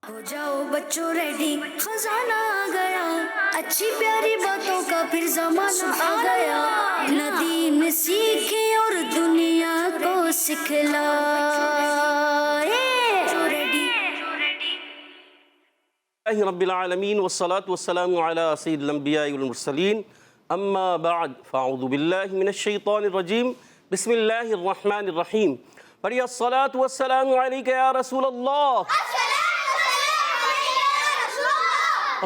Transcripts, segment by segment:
ہو جاؤ بچوں ریڈی، خزانہ آ گیا، اچھی پیاری باتوں کا پھر زمانہ آ گیا، ندی میں سیکھے اور دنیا کو سکھلائے۔ اللہ رب العالمین والصلاة والسلام علی سید الانبیاء والمرسلین، اما بعد فاعوذ باللہ من الشیطان الرجیم، بسم اللہ الرحمن الرحیم۔ پڑھیے الصلاة والسلام علیک یا رسول اللہ،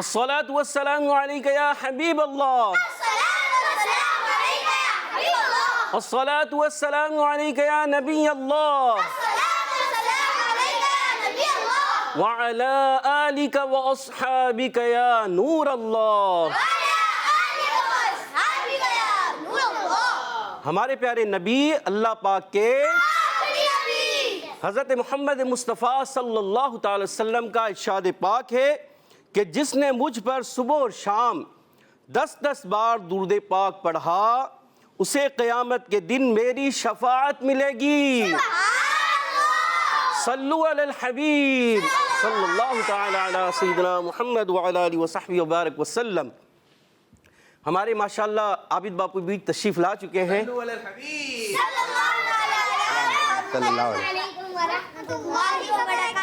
الصلاة والسلام علیک یا حبیب اللہ، الصلاة والسلام علیک یا نبی اللہ، وعلى آلك وأصحابك يا نور اللہ۔ ہمارے پیارے نبی اللہ پاک کے حضرت محمد مصطفیٰ صلی اللہ تعالی وسلم کا ارشاد پاک ہے کہ جس نے مجھ پر صبح اور شام 10 بار درود پاک پڑھا اسے قیامت کے دن میری شفاعت ملے گی۔ صلو علی الحبیب صلی اللہ تعالی علی سیدنا محمد وعلی آلہ وصحبہ وبارک وسلم۔ ہمارے ماشاءاللہ عابد باپو بھی تشریف لا چکے ہیں۔ صلو علی الحبیب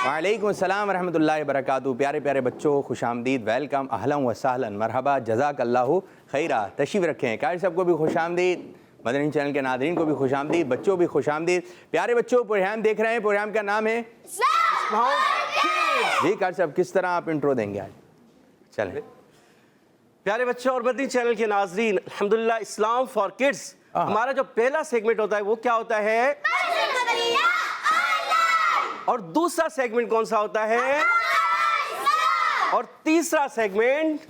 وعلیکم السلام ورحمۃ اللہ وبرکاتہ۔ پیارے پیارے بچوں، خوش آمدید، ویلکم، اہلا و سہلا، مرحبا، جزاک اللہ خیرہ۔ تشریف رکھیں۔ قاری صاحب کو بھی خوش آمدید، مدنی چینل کے ناظرین کو بھی خوش آمدید، بچوں بھی خوش آمدید۔ پیارے بچوں، پروگرام دیکھ رہے ہیں، پروگرام کا نام ہے جی۔ قاری صاحب کس طرح آپ انٹرو دیں گے آج؟ چلیں۔ پیارے بچوں اور مدنی چینل کے ناظرین، الحمدللہ اسلام فار کڈز ہمارا جو پہلا سیگمنٹ ہوتا ہے وہ کیا ہوتا ہے، اور دوسرا سیگمنٹ کون سا ہوتا ہے، اور تیسرا سیگمنٹ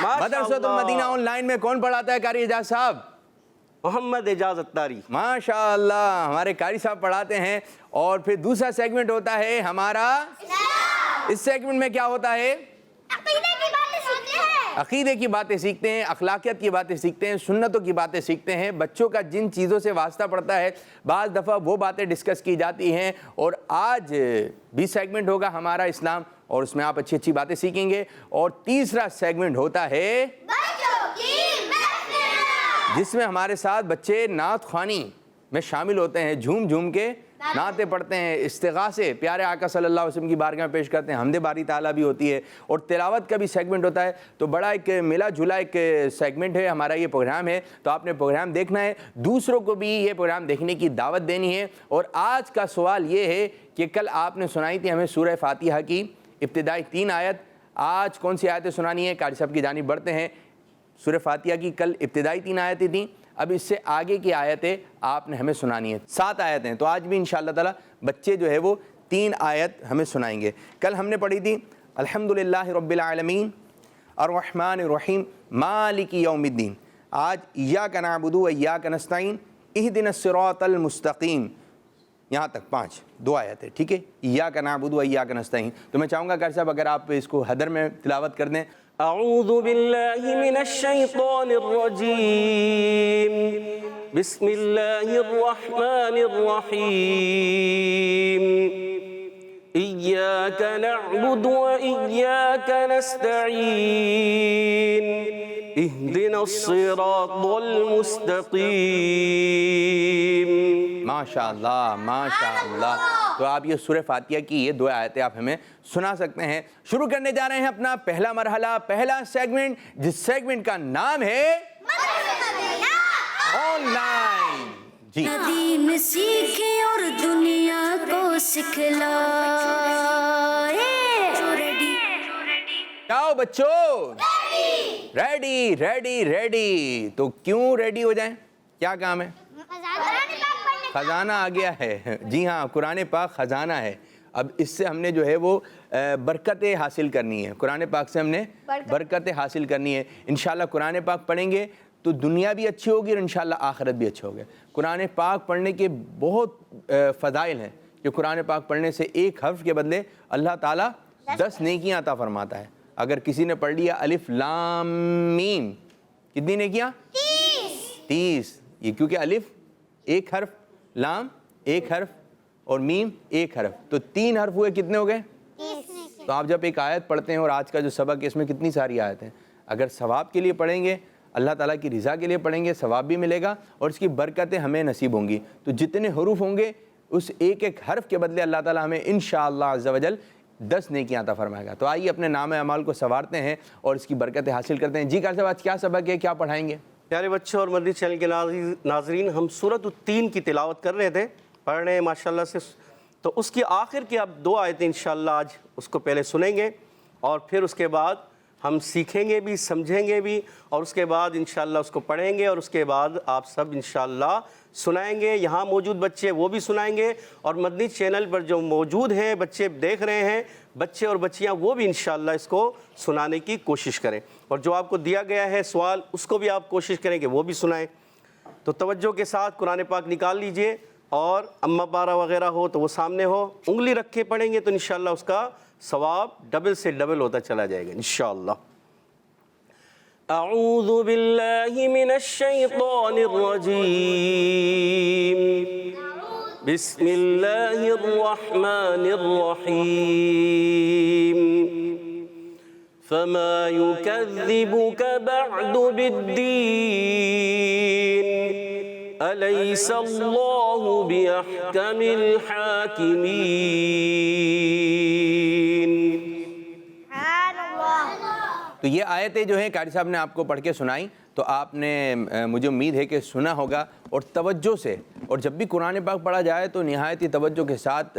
مدرسۃ المدینہ آن لائن میں کون پڑھاتا ہے؟ قاری اعجاز صاحب، محمد اعجاز اتاری۔ ماشاءاللہ، ہمارے قاری صاحب پڑھاتے ہیں۔ اور پھر دوسرا سیگمنٹ ہوتا ہے ہمارا، اس سیگمنٹ میں کیا ہوتا ہے؟ عقیدے کی باتیں سیکھتے ہیں، اخلاقیات کی باتیں سیکھتے ہیں، سنتوں کی باتیں سیکھتے ہیں۔ بچوں کا جن چیزوں سے واسطہ پڑتا ہے بعض دفعہ وہ باتیں ڈسکس کی جاتی ہیں۔ اور آج بھی سیگمنٹ ہوگا ہمارا اسلام، اور اس میں آپ اچھی اچھی باتیں سیکھیں گے۔ اور تیسرا سیگمنٹ ہوتا ہے جس میں ہمارے ساتھ بچے نعت خوانی میں شامل ہوتے ہیں، جھوم جھوم کے نعتیں پڑھتے ہیں، استغاثے پیارے آقا صلی اللہ علیہ وسلم کی بارگاہ میں پیش کرتے ہیں، حمد باری تعالیٰ بھی ہوتی ہے، اور تلاوت کا بھی سیگمنٹ ہوتا ہے۔ تو بڑا ایک ملا جلا ایک سیگمنٹ ہے ہمارا، یہ پروگرام ہے۔ تو آپ نے پروگرام دیکھنا ہے، دوسروں کو بھی یہ پروگرام دیکھنے کی دعوت دینی ہے۔ اور آج کا سوال یہ ہے کہ کل آپ نے سنائی تھی ہمیں سورہ فاتحہ کی ابتدائی 3 آیت، آج کون سی آیتیں سنانی ہیں؟ قاری صاحب کی جانب بڑھتے ہیں۔ سورہ فاتحہ کی کل ابتدائی 3 آیتیں تھیں، اب اس سے آگے کی آیتیں آپ نے ہمیں سنانی ہیں، 7 آیتیں۔ تو آج بھی انشاءاللہ تعالی بچے جو ہے وہ 3 آیت ہمیں سنائیں گے۔ کل ہم نے پڑھی تھی الحمدللہ رب العالمین الرحمن الرحیم مالک یوم الدین۔ آج ایاک نعبد و ایاک نستعین اہدنا الصراط المستقیم، یہاں تک 2 آیتیں، ٹھیک ہے؟ ایاک نعبد و ایاک نستعین۔ تو میں چاہوں گا قاری صاحب اگر آپ اس کو حدر میں تلاوت کر دیں۔ اعوذ باللہ من الشیطان الرجیم، بسم اللہ الرحمن الرحیم، ایاک نعبد و ایاک نستعین اہدنا الصراط المستقیم۔ ماشاءاللہ ماشاءاللہ۔ تو آپ یہ سورہ فاتحہ کی یہ 2 آیتیں آپ ہمیں سنا سکتے ہیں۔ شروع کرنے جا رہے ہیں اپنا پہلا مرحلہ، پہلا سیگمنٹ، جس سیگمنٹ کا نام ہے آن لائن۔ جی، ندی میں سیکھے اور دنیا کو سکھلائے۔ آؤ بچوں، ریڈی ریڈی ریڈی۔ تو کیوں ریڈی ہو جائیں؟ کیا کام ہے؟ خزانہ آ گیا ہے۔ جی ہاں، قرآن پاک خزانہ ہے۔ اب اس سے ہم نے جو ہے وہ برکتیں حاصل کرنی ہے، قرآن پاک سے ہم نے برکتیں حاصل کرنی ہے۔ انشاءاللہ قرآن پاک پڑھیں گے تو دنیا بھی اچھی ہوگی اور انشاءاللہ آخرت بھی اچھا ہوگا۔ قرآن پاک پڑھنے کے بہت فضائل ہیں کہ قرآن پاک پڑھنے سے ایک حرف کے بدلے اللہ تعالیٰ 10 نیکیاں عطا فرماتا ہے۔ اگر کسی نے پڑھ لیا الف لام میم، کتنی نیکیاں؟ 30۔ یہ کیونکہ الف ایک حرف، لام ایک حرف اور میم ایک حرف، تو 3 حرف ہوئے، کتنے ہو گئے؟ تو آپ جب ایک آیت پڑھتے ہیں، اور آج کا جو سبق ہے اس میں کتنی ساری آیت ہیں، اگر ثواب کے لیے پڑھیں گے، اللہ تعالیٰ کی رضا کے لیے پڑھیں گے، ثواب بھی ملے گا اور اس کی برکتیں ہمیں نصیب ہوں گی۔ تو جتنے حروف ہوں گے اس ایک ایک حرف کے بدلے اللہ تعالیٰ ہمیں انشاءاللہ عز و جل 10 نیکیاں عطا فرمائے گا۔ تو آئیے اپنے نام اعمال کو سنوارتے ہیں اور اس کی برکتیں حاصل کرتے ہیں۔ جی قاری صاحب، آج کیا سبق ہے، کیا پڑھائیں گے؟ پیارے بچوں اور مدنی چینل کے ناظرین، ہم سورۃ التین کی تلاوت کر رہے تھے، پڑھ رہے ہیں ماشاءاللہ سے، تو اس کی آخر کی اب 2 آیتیں انشاءاللہ آج اس کو پہلے سنیں گے اور پھر اس کے بعد ہم سیکھیں گے بھی، سمجھیں گے بھی، اور اس کے بعد انشاءاللہ اس کو پڑھیں گے، اور اس کے بعد آپ سب انشاءاللہ سنائیں گے۔ یہاں موجود بچے وہ بھی سنائیں گے، اور مدنی چینل پر جو موجود ہیں بچے دیکھ رہے ہیں، بچے اور بچیاں، وہ بھی انشاءاللہ اس کو سنانے کی کوشش کریں، اور جو آپ کو دیا گیا ہے سوال اس کو بھی آپ کوشش کریں کہ وہ بھی سنائیں۔ تو توجہ کے ساتھ قرآن پاک نکال لیجئے، اور اما پارہ وغیرہ ہو تو وہ سامنے ہو، انگلی رکھ کے پڑھیں گے تو انشاءاللہ اس کا ثواب ڈبل سے ڈبل ہوتا چلا جائے گا انشاءاللہ۔ اعوذ باللہ من الشیطان الرجیم، بسم اللہ الرحمن الرحیم، فما يكذبك بعد بالدين أليس الله بأحكم الحاكمين۔ تو یہ آیتیں جو ہیں قاری صاحب نے آپ کو پڑھ کے سنائیں، تو آپ نے مجھے امید ہے کہ سنا ہوگا، اور توجہ سے، اور جب بھی قرآن پاک پڑھا جائے تو نہایت ہی توجہ کے ساتھ،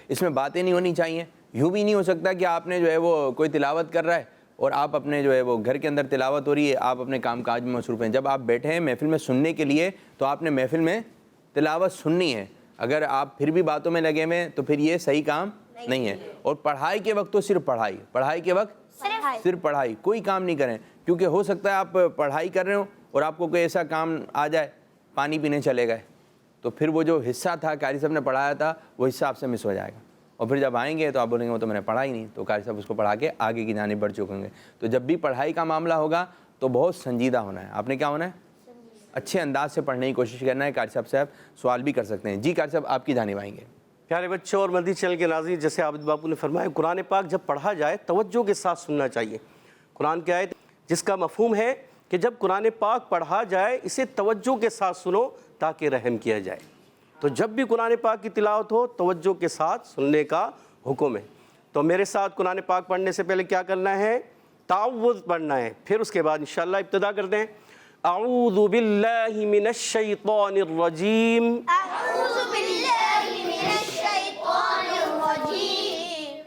اس میں باتیں نہیں ہونی چاہیے۔ یوں بھی نہیں ہو سکتا کہ آپ نے جو ہے وہ کوئی تلاوت کر رہا ہے اور آپ اپنے جو ہے وہ گھر کے اندر تلاوت ہو رہی ہے، آپ اپنے کام کاج میں مصروف ہیں۔ جب آپ بیٹھے ہیں محفل میں سننے کے لیے تو آپ نے محفل میں تلاوت سننی ہے۔ اگر آپ پھر بھی باتوں میں لگے ہوئے ہیں تو پھر یہ صحیح کام نہیں ہے۔ اور پڑھائی کے وقت تو صرف پڑھائی، پڑھائی کے وقت صرف پڑھائی، کوئی کام نہیں کریں، کیونکہ ہو سکتا ہے آپ پڑھائی کر رہے ہو اور آپ کو کوئی ایسا کام آ جائے، پانی پینے چلے گئے، تو پھر وہ جو حصہ تھا قاری صاحب نے پڑھایا تھا وہ حصہ آپ سے مس ہو جائے گا، اور پھر جب آئیں گے تو آپ بولیں گے وہ تو میں نے پڑھا ہی نہیں، تو قاری صاحب اس کو پڑھا کے آگے کی جانب بڑھ چکیں گے۔ تو جب بھی پڑھائی کا معاملہ ہوگا تو بہت سنجیدہ ہونا ہے، آپ نے کیا ہونا ہے؟ اچھے انداز سے پڑھنے کی کوشش کرنا ہے۔ قاری صاحب سوال بھی کر سکتے ہیں۔ جی قاری صاحب، آپ کی جانب آئیں گے۔ پیارے بچوں اور مدنی چینل کے ناظرین، جیسے عابد باپو نے فرمایا، قرآن پاک جب پڑھا جائے توجہ کے ساتھ سننا چاہیے۔ قرآن کی آیت جس کا مفہوم ہے کہ جب قرآن پاک پڑھا جائے اسے توجہ کے ساتھ سنو تاکہ رحم کیا جائے۔ تو جب بھی قرآن پاک کی تلاوت ہو توجہ کے ساتھ سننے کا حکم ہے۔ تو میرے ساتھ قرآن پاک پڑھنے سے پہلے کیا کرنا ہے؟ تعوذ پڑھنا ہے، پھر اس کے بعد انشاءاللہ ابتدا کرتے ہیں۔ اعوذ باللہ من الشیطان الرجیم، اعوذ باللہ من الشیطان الرجیم،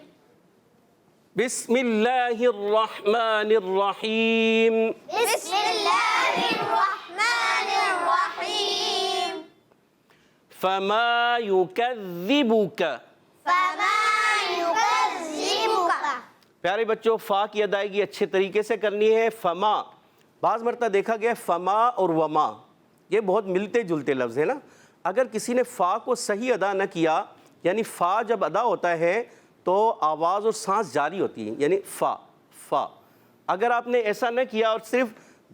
بسم اللہ الرحمن الرحیم، بسم اللہ الرحمن الرحیم، فما یکذبک۔ فما یکذبک۔ پیارے بچوں، فا کی ادائیگی اچھے طریقے سے کرنی ہے۔ فما، بعض مرتبہ دیکھا گیا فما اور وما یہ بہت ملتے جلتے لفظ ہیں نا، اگر کسی نے فا کو صحیح ادا نہ کیا، یعنی فا جب ادا ہوتا ہے تو آواز اور سانس جاری ہوتی ہے، یعنی فا فا، اگر آپ نے ایسا نہ کیا اور صرف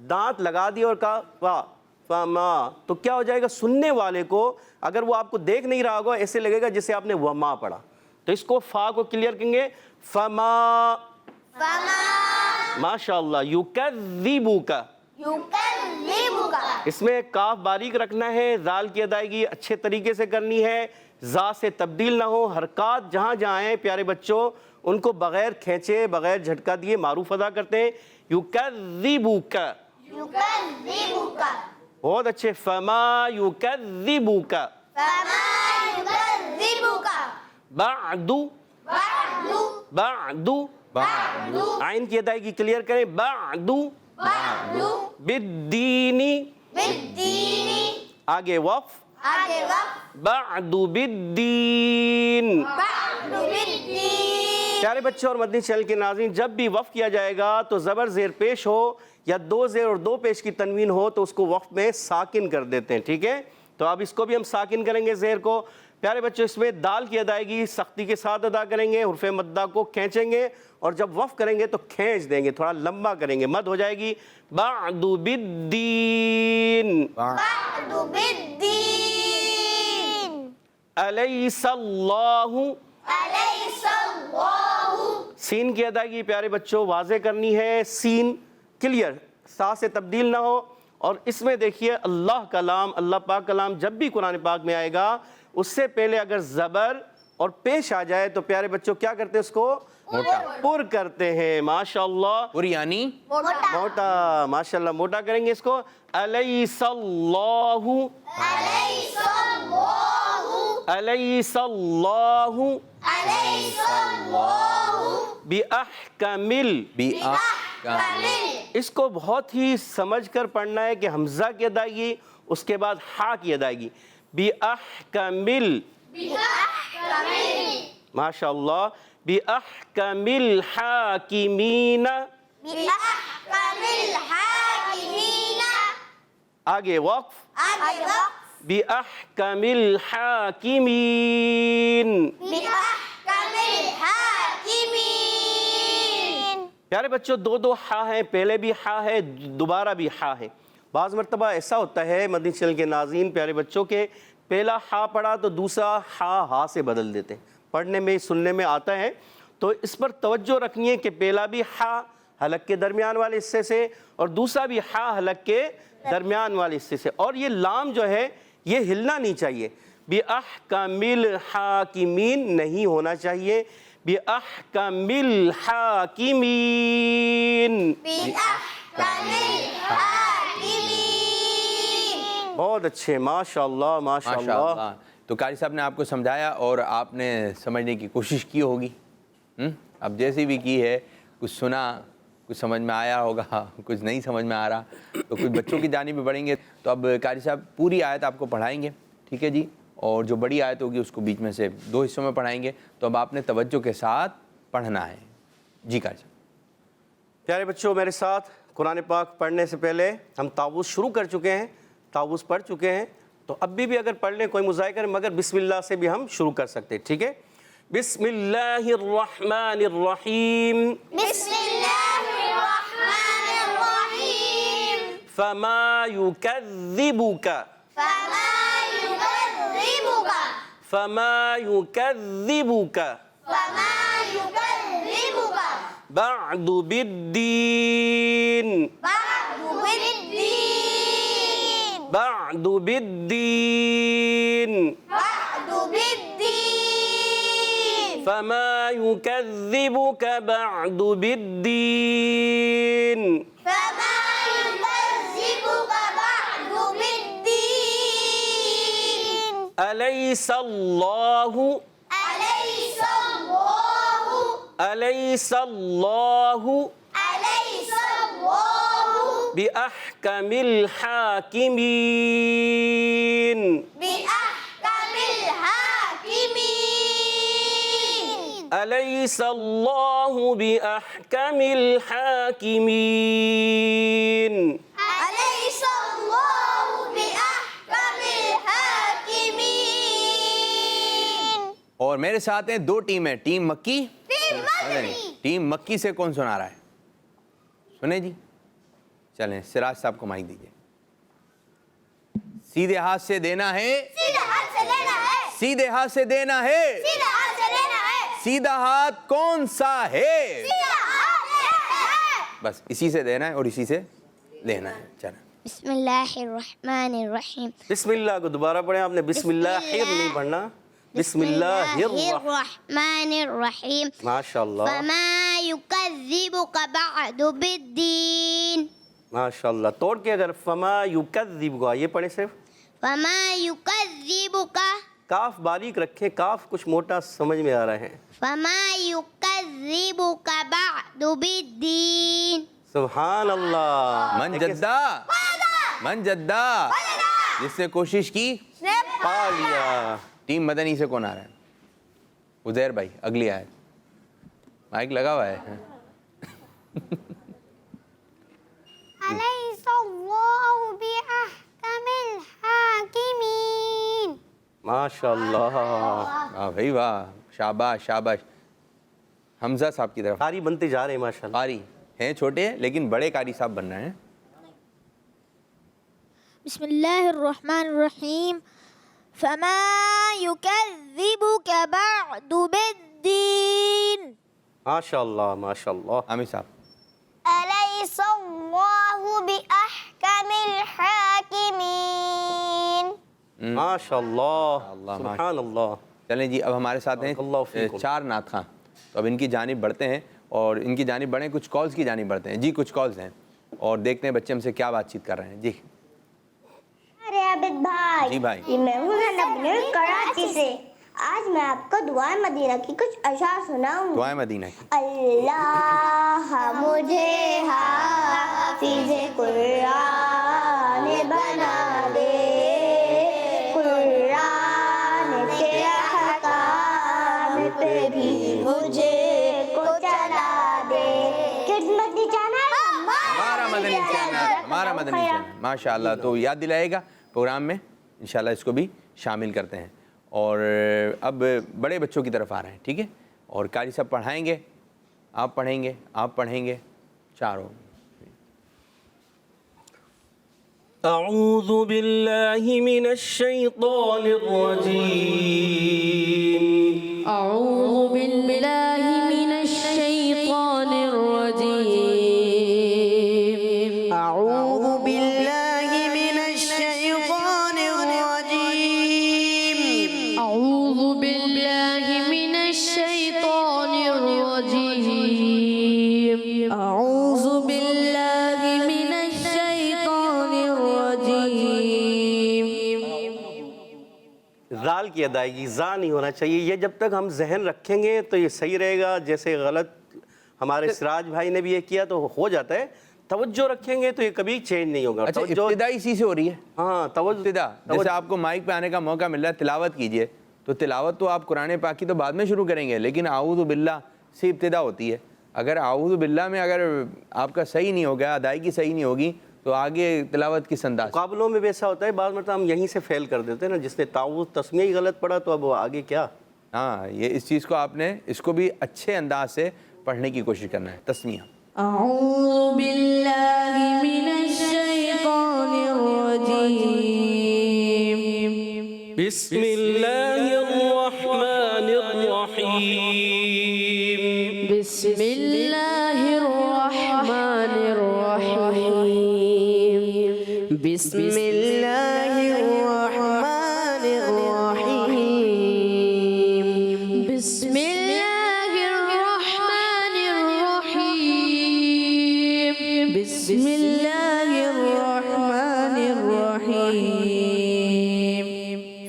دانت لگا دیا اور کہا فا فما، تو کیا ہو جائے گا؟ سننے والے کو اگر وہ آپ کو دیکھ نہیں رہا ہوگا ایسے لگے گا جیسے آپ نے وما پڑھا۔ تو اس کو فا کو کلیئر کریں گے، فما، ماشاءاللہ، یکذبک، یکذبک۔ اس میں کاف باریک رکھنا ہے، زال کی ادائیگی اچھے طریقے سے کرنی ہے، زا سے تبدیل نہ ہو، حرکات جہاں جہاں ہیں پیارے بچوں ان کو بغیر کھینچے بغیر جھٹکا دیے معروف ادا کرتے ہیں۔ یکذبک، یکذبک، بہت اچھے، فما یکذبک، فما یکذبک، بعد، بعد، بعد، بعد، عین کی ادائیگی کلیئر کریں، بعد، بعد، بالدین، بالدین، آگے وقف، آگے وقت، بعد بالدین۔ بعد بالدین۔ پیارے بچوں اور مدنی چینل کے ناظرین، جب بھی وقف کیا جائے گا تو زبر زیر پیش ہو یا 2 زیر اور 2 پیش کی تنوین ہو تو اس کو وقف میں ساکن کر دیتے ہیں، ٹھیک ہے؟ تو اب اس کو بھی ہم ساکن کریں گے زیر کو۔ پیارے بچوں، اس میں دال کی ادائیگی سختی کے ساتھ ادا کریں گے، حرف مدہ کو کھینچیں گے اور جب وقف کریں گے تو کھینچ دیں گے، تھوڑا لمبا کریں گے، مد ہو جائے گی، بعد بالدین، بعد بالدین، الیس اللہ. أليس الله سین کی ادائیگی پیارے بچوں واضح کرنی ہے. سین کلیئر، سا سے تبدیل نہ ہو. اور اس میں دیکھیے اللہ کا لام، اللہ پاک کا لام جب بھی قرآن پاک میں آئے گا اس سے پہلے اگر زبر اور پیش آ جائے تو پیارے بچوں کیا کرتے ہیں؟ اس کو پر کرتے ہیں. ماشاءاللہ. پر یعنی موٹا. ماشاءاللہ موٹا کریں گے اس کو. الیس اللہ أليس الله الیس اللہ أليس الله بأحکمل. بأحكم اس کو بہت ہی سمجھ کر پڑھنا ہے کہ حمزہ کی ادائیگی اس کے بعد ہا کی ادائیگی. بأحکمل. بأحكم ماشاءاللہ. بأحکمل حاکمین. بأحكم الحاكمين آگے وقف. أيضا بأحکم الحاکمین. بأحكم الحاكمين پیارے بچوں دو دو ہا ہیں، پہلے بھی ہا ہے دوبارہ بھی ہا ہے. بعض مرتبہ ایسا ہوتا ہے مدنی چینل کے ناظرین پیارے بچوں کے پہلا ہا پڑھا تو دوسرا ہا سے بدل دیتے ہیں. پڑھنے میں سننے میں آتا ہے تو اس پر توجہ رکھنی ہے کہ پہلا بھی ہا حلق کے درمیان والے حصے سے اور دوسرا بھی ہا حلق کے درمیان والے حصے سے. اور یہ لام جو ہے یہ ہلنا نہیں چاہیے. بأحکم الحاکمین نہیں ہونا چاہیے. بأحکم الحاکمین. بأحكم الحاكمين بہت اچھے. ماشاءاللہ ماشاءاللہ. ماشاءاللہ. تو قاری صاحب نے آپ کو سمجھایا اور آپ نے سمجھنے کی کوشش کی ہوگی. اب جیسی بھی کی ہے کچھ سنا، کچھ سمجھ میں آیا ہوگا، کچھ نہیں سمجھ میں آ رہا تو کچھ بچوں کی جانب بھی بڑھیں گے. تو اب قاری صاحب پوری آیت آپ کو پڑھائیں گے، ٹھیک ہے جی؟ اور جو بڑی آیت ہوگی اس کو بیچ میں سے دو حصوں میں پڑھائیں گے. تو اب آپ نے توجہ کے ساتھ پڑھنا ہے. جی قاری صاحب. پیارے بچوں میرے ساتھ قرآن پاک پڑھنے سے پہلے ہم تعوذ شروع کر چکے ہیں، تعوذ پڑھ چکے ہیں. تو اب بھی اگر پڑھ لیں کوئی مضائع کریں، مگر بسم اللہ سے بھی ہم شروع کر سکتے ہیں، ٹھیک ہے؟ بسم اللہ الرحمن الرحیم. بسم الله الرحمن الرحيم فما يكذبك فما يكذبك فما يكذبك فما يكذبك بعد بالدين بعد بالدين بعد بالدين بعد بالدين فما يكذبك بعد بالدين فما يكذبك بعد بالدين أليس الله أليس الله أليس الله أليس الله بأحكم الحاكمين بأحكم الحاكمين أليس الله بأحكم الحاكمين أليس الله بأحكم الحاكمين اور میرے ساتھ ہیں دو ٹیمیں، ٹیم مکی، ٹیم مدنی. ٹیم مکی سے کون سنا رہا ہے؟ سنیں جی. چلیں سراج صاحب کو مائک دیجیے. سیدھے ہاتھ سے دینا ہے، سیدھا ہاتھ سے لینا ہے سیدھے ہاتھ سے دینا ہے. سیدھا ہاتھ سے لینا ہے سیدھا ہاتھ کون سا ہے؟ سیدھا ہاتھ لینا ہے بس اسی سے دینا ہے اور اسی سے لینا ہے. چلیں. بسم اللہ الرحمن الرحیم. بسم اللہ کو دوبارہ پڑھیں. آپ نے بسم اللہ نہیں پڑھنا، بسم اللہ الرحمن الرحیم. ماشاءاللہ فما یکذبک بعد بالدین. ماشاءاللہ. توڑ کے اگر فما یکذبک یہ پڑھیں صرف. فما یکذبک کاف باریک رکھیں، کاف کچھ موٹا سمجھ میں آ رہا ہے. فما یکذبک بعد بالدین. سبحان اللہ. من جدہ من جدہ جس نے کوشش کی پا لیا. ٹیم مدنی سے کون آ رہا ہے؟ عزیر بھائی اگلی آیت. مائک لگا ہوا ہے. الیس اللہ بأحکم الحاکمین. ماشاءاللہ. واہ بھائی واہ، شاباش شاباش. حمزہ صاحب کی طرف. قاری بنتے جا رہے ہیں ماشاءاللہ. قاری ہیں چھوٹے لیکن بڑے قاری صاحب بن رہے ہیں. بسم اللہ الرحمن الرحیم. فما يكذبك بعد بالدين ماشاء اللہ ماشاء اللہ. عامر صاحب. أليس الله بأحكم الحاكمين ماشاء اللہ اللہ، سبحان اللہ. چلیں جی، اب ہمارے ساتھ ہیں بارک اللہ فیکم. 4 نعت خواں، تو اب ان کی جانب بڑھتے ہیں اور ان کی جانب بڑھیں، کچھ کالز کی جانب بڑھتے ہیں. جی کچھ کالز ہیں اور دیکھتے ہیں بچے ہم سے کیا بات چیت کر رہے ہیں. جی ارے عابد بھائی، جی بھائی. یہ میں ہوں نبنر کراچی سے. آج میں آپ کو دعائے مدینہ کی کچھ اشعار سناؤں گی. دعائیں مدینہ کی. اللہ مجھے حافظ قرآن بنا دے، قرآن کے احکام پہ بھی مجھے کو چلا دے. کس مدنی چینل؟ ہمارا مدنی چینل، ہمارا مدنی چینل. ماشاء اللہ. تو یاد دلائے گا پروگرام میں انشاءاللہ اس کو بھی شامل کرتے ہیں. اور اب بڑے بچوں کی طرف آ رہے ہیں، ٹھیک ہے؟ اور قاری صاحب پڑھائیں گے، آپ پڑھیں گے، آپ پڑھیں گے، چاروں. اعوذ باللہ من الشیطان الرجیم. أعوذ بالله من الشيطان الرجيم. أعوذ بالله من الشيطان الرجيم. أعوذ بالله من الشيطان الرجيم. أعوذ بالله من الشيطان الرجيم. زال کی ادائیگی زا نہیں ہونا چاہیے. یہ جب تک ہم ذہن رکھیں گے تو یہ صحیح رہے گا. جیسے غلط ہمارے سراج بھائی نے بھی یہ کیا تو ہو جاتا ہے. توجہ رکھیں گے تو یہ کبھی چینج نہیں ہوگا. اچھا ابتدا اسی سے ہو رہی ہے. ہاں توجہ. ابتدا جیسے آپ کو مائک پہ آنے کا موقع مل رہا ہے، تلاوت کیجئے، تو تلاوت تو آپ قرآن پاک کی تو بعد میں شروع کریں گے، لیکن اعوذ باللہ سے ابتدا ہوتی ہے. اگر اعوذ باللہ میں اگر آپ کا صحیح نہیں ہوگا، ادائیگی صحیح نہیں ہوگی، تو آگے تلاوت کس انداز. مقابلوں میں بھی ایسا ہوتا ہے، بعض مرتبہ ہم یہیں سے فیل کر دیتے ہیں نا. جس نے تعوذ تسمیہ ہی غلط پڑھا تو اب وہ آگے کیا. ہاں یہ اس چیز کو آپ نے اس کو بھی اچھے انداز سے پڑھنے کی کوشش کرنا ہے. تسمیہ. أعوذ بالله من الشيطان الرجيم. بسم اللہ الرحمن الرحیم. بسم الله الرحمن الرحيم. بسم الله الرحمن الرحيم. بسم الله الرحمن الرحيم. بسم الله الرحمن الرحيم.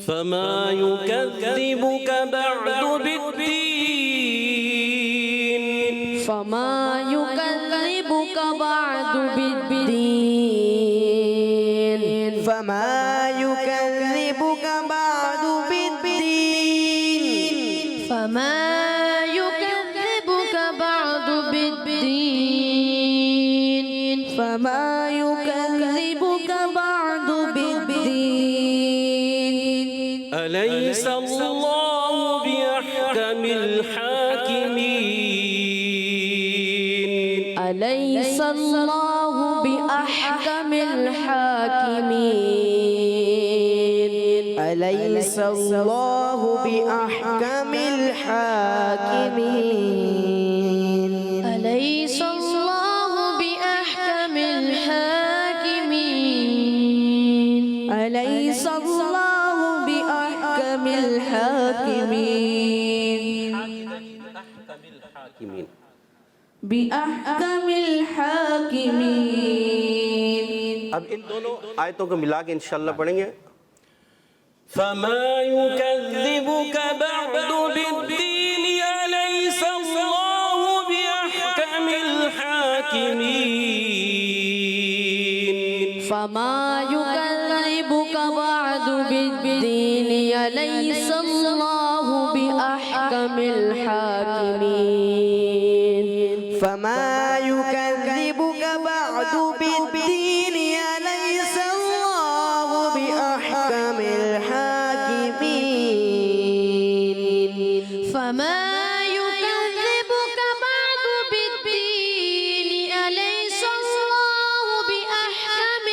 فما يكذبك بعد بالدين. فما يكذبك بعد بالدين. فما يكذبك بعد بالدين. فما يكذبك بعد بالدين. فما يكذبك بعد بالدين. أليس الله بأحكم الحاكمين. أليس الله بأحكم الحاكمين. أليس الله بأحكم الحاكمين. أليس الله بأحكم الحاكمين. أليس الله بأحكم الحاكمين. الحاكمين. بأحكم الحاكمين. اب ان دونوں آیتوں کو ملا کے انشاءاللہ پڑھیں گے. فما يكذبك بعد بالدين أليس الله بأحكم الحاكمين. فما يكذبك بعد بالدين أليس الله بأحكم الحاكمين. فما يكذبك بعد بالدين أليس الله بأحكم الحاكمين. فما يكذبك بعد بالدين أليس الله بأحكم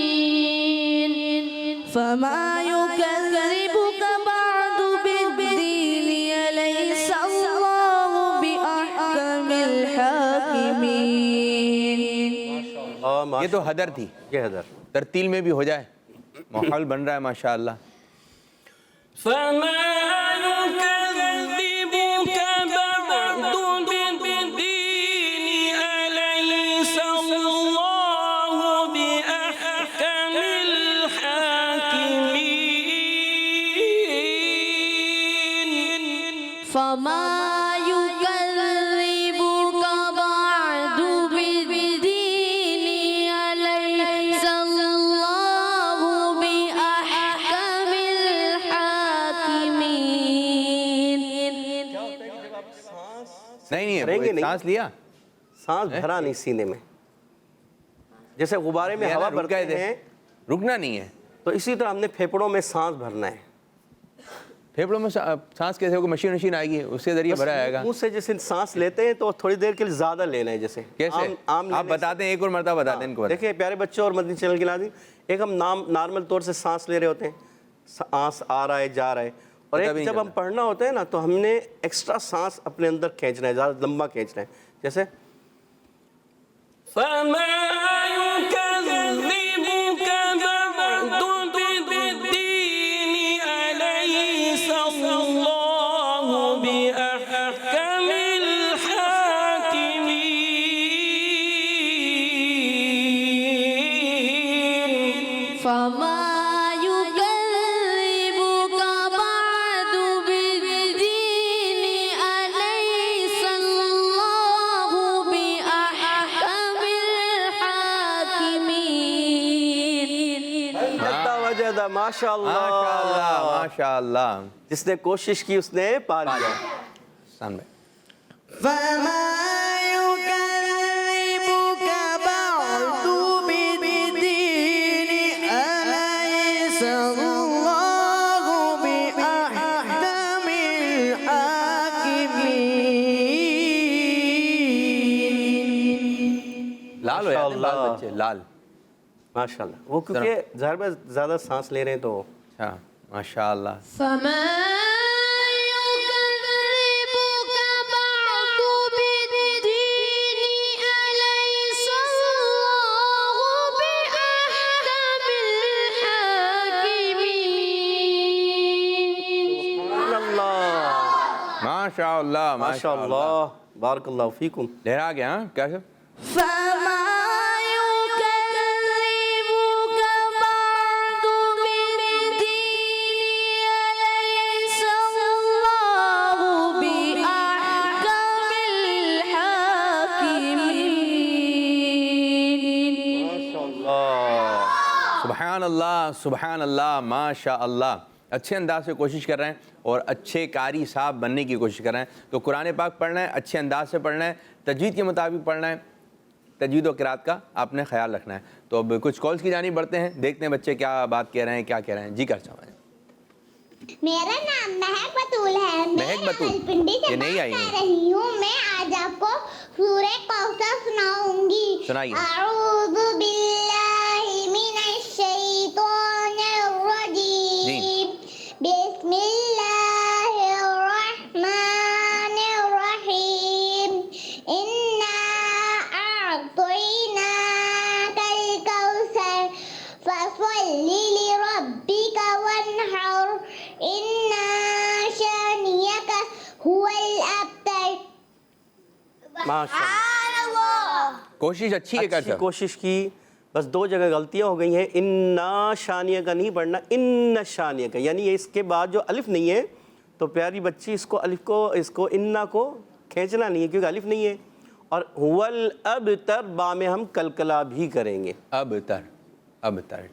الحاكمين. فما يكذب یہ تو حدر تھی، یہ حدر. ترتیل میں بھی ہو جائے، ماحول بن رہا ہے ماشاءاللہ. فما يكذبك بعد بالدين أليس الله بأحكم الحاكمين. فما يكذبك بعد بالدين أليس الله بأحكم الحاكمين. نہیں کریں گے نہیں. سانس لیا، سانس بھرا نہیں سینے میں، جیسے غبارے میں ہوا بھرتے ہیں رکنا نہیں ہے. تو اسی طرح ہم نے پھیپڑوں میں سانس بھرنا ہے. پھیپڑوں میں سانس کیسے ہوگی؟ مشین آئے گی اس کے ذریعے بھرا جائے گا. منہ سے جیسے سانس لیتے ہیں تو تھوڑی دیر کے لیے زیادہ لینا ہے. جیسے کیسے آپ بتاتے ہیں، ایک اور مرتبہ بتاتے ہیں ان کو. دیکھیں پیارے بچوں اور مدنی چینل کے ناظرین، ایک ہم نارمل طور سے سانس لے رہے ہوتے ہیں، سانس آ رہا ہے جا رہا ہے، اور ایک جب ہم پڑھنا ہوتا ہے نا تو ہم نے ایکسٹرا سانس اپنے اندر کھینچنا ہے، زیادہ لمبا کھینچنا ہے. جیسے فما يكذبك بعد بالدين أليس الله بأحكم الحاكمين. فما يكذبك بعد بالدين أليس الله بأحكم الحاكمين. جدہ وجدہ ماشاء اللہ ماشاء اللہ. جس نے کوشش کی اس نے پا لیا. سامنے فما يكذبك بعد بالدين أليس الله بأحكم الحاكمين. لال ہو جاتے ہیں بال ماشاءاللہ. بچے، لال. ماشاء اللہ. وہ کیونکہ ظاہر میں زیادہ سانس لے رہے ہیں تو اچھا ماشاء اللہ. فما يكذبك بعد بالدين أليس الله بأحكم الحاكمين. سبحان اللہ ماشاء اللہ ماشاء اللہ. بارک اللہ فیکم. لہرا گیا. ہاں کیسے؟ فما يكذبك بعد بالدين أليس الله بأحكم الحاكمين. سبحان اللہ سبحان اللہ ماشاء اللہ. اچھے انداز سے کوشش کر رہے ہیں اور اچھے قاری صاحب بننے کی کوشش کر رہے ہیں. تو قرآن پاک پڑھنا ہے، اچھے انداز سے پڑھنا ہے، تجوید کے مطابق پڑھنا ہے. تجوید و قرات کا آپ نے خیال رکھنا ہے. تو اب کچھ کالز کی جانب بڑھتے ہیں، دیکھتے ہیں بچے کیا بات کہہ رہے ہیں، کیا کہہ رہے ہیں. جی کر سمجھ. میرا نام مہک بطول ہے. مہک بطول، راولپنڈی سے یہ نہیں آئی بات ہیں. کر رہی ہوں. میں آج آپ کو سورہ کوثر سناؤں گی. سنائیے. اعوذ باللہ من الشیطان الرجیم. بسم اللہ الرحمن الرحیم. انا اعطیناک الکوثر فصل لربک وانحر ان شانئک هو الابتر. ماشاء اللہ. کوشش اچھی ہے. اچھی کوشش کی، بس دو جگہ غلطیاں ہو گئی ہیں. انا شانیہ کا نہیں پڑھنا، ان شانیہ کا، یعنی اس کے بعد جو الف نہیں ہے تو پیاری بچی اس کو الف کو انا کو کھینچنا نہیں ہے کیونکہ الف نہیں ہے. اور هو الابتر با میں ہم کلکلا بھی کریں گے. اب تر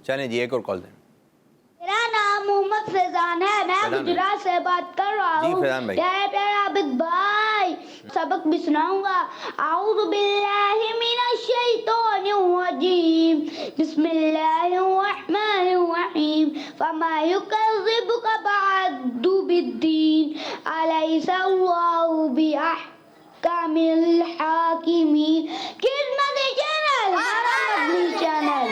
چلیں جی ایک اور کال دیں. میرا نام محمد فیضان ہے. میں گجرات سے بات کر رہا جی ہوں. فیضان بھائی. پیارے عابد بھائی سبق بھی سناؤں گا. اعوذ باللہ من الشیطان الرجیم. بسم اللہ الرحمن الرحیم. فما یکذبک بعد بالدین الیس اللہ بأحکم الحاکمین. کس مدنی چینل؟ ہمارا مدنی چینل.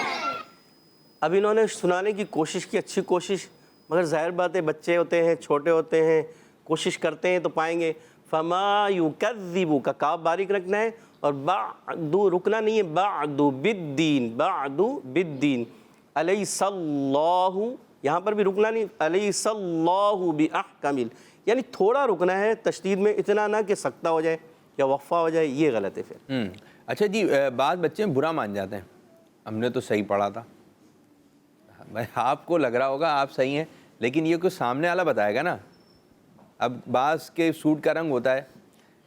اب انہوں نے سنانے کی کوشش کی، اچھی کوشش، مگر ظاہر بات ہے بچے ہوتے ہیں، چھوٹے ہوتے ہیں، کوشش کرتے ہیں تو پائیں گے. فما یکذبک، کاف باریک رکھنا ہے، اور بعد رکنا نہیں ہے، بعد بالدین، بعد بالدین، الیس اللہ، یہاں پر بھی رکنا نہیں، الیس اللہ باحکم، یعنی تھوڑا رکنا ہے تشدید میں، اتنا نہ کہ سکتہ ہو جائے یا وقفہ ہو جائے، یہ غلط ہے پھر۔ اچھا جی، بعض بچے برا مان جاتے ہیں، ہم نے تو صحیح پڑھا تھا، آپ کو لگ رہا ہوگا آپ صحیح ہیں، لیکن یہ کوئی سامنے والا بتائے گا نا۔ اب بعض کے سوٹ کا رنگ ہوتا ہے،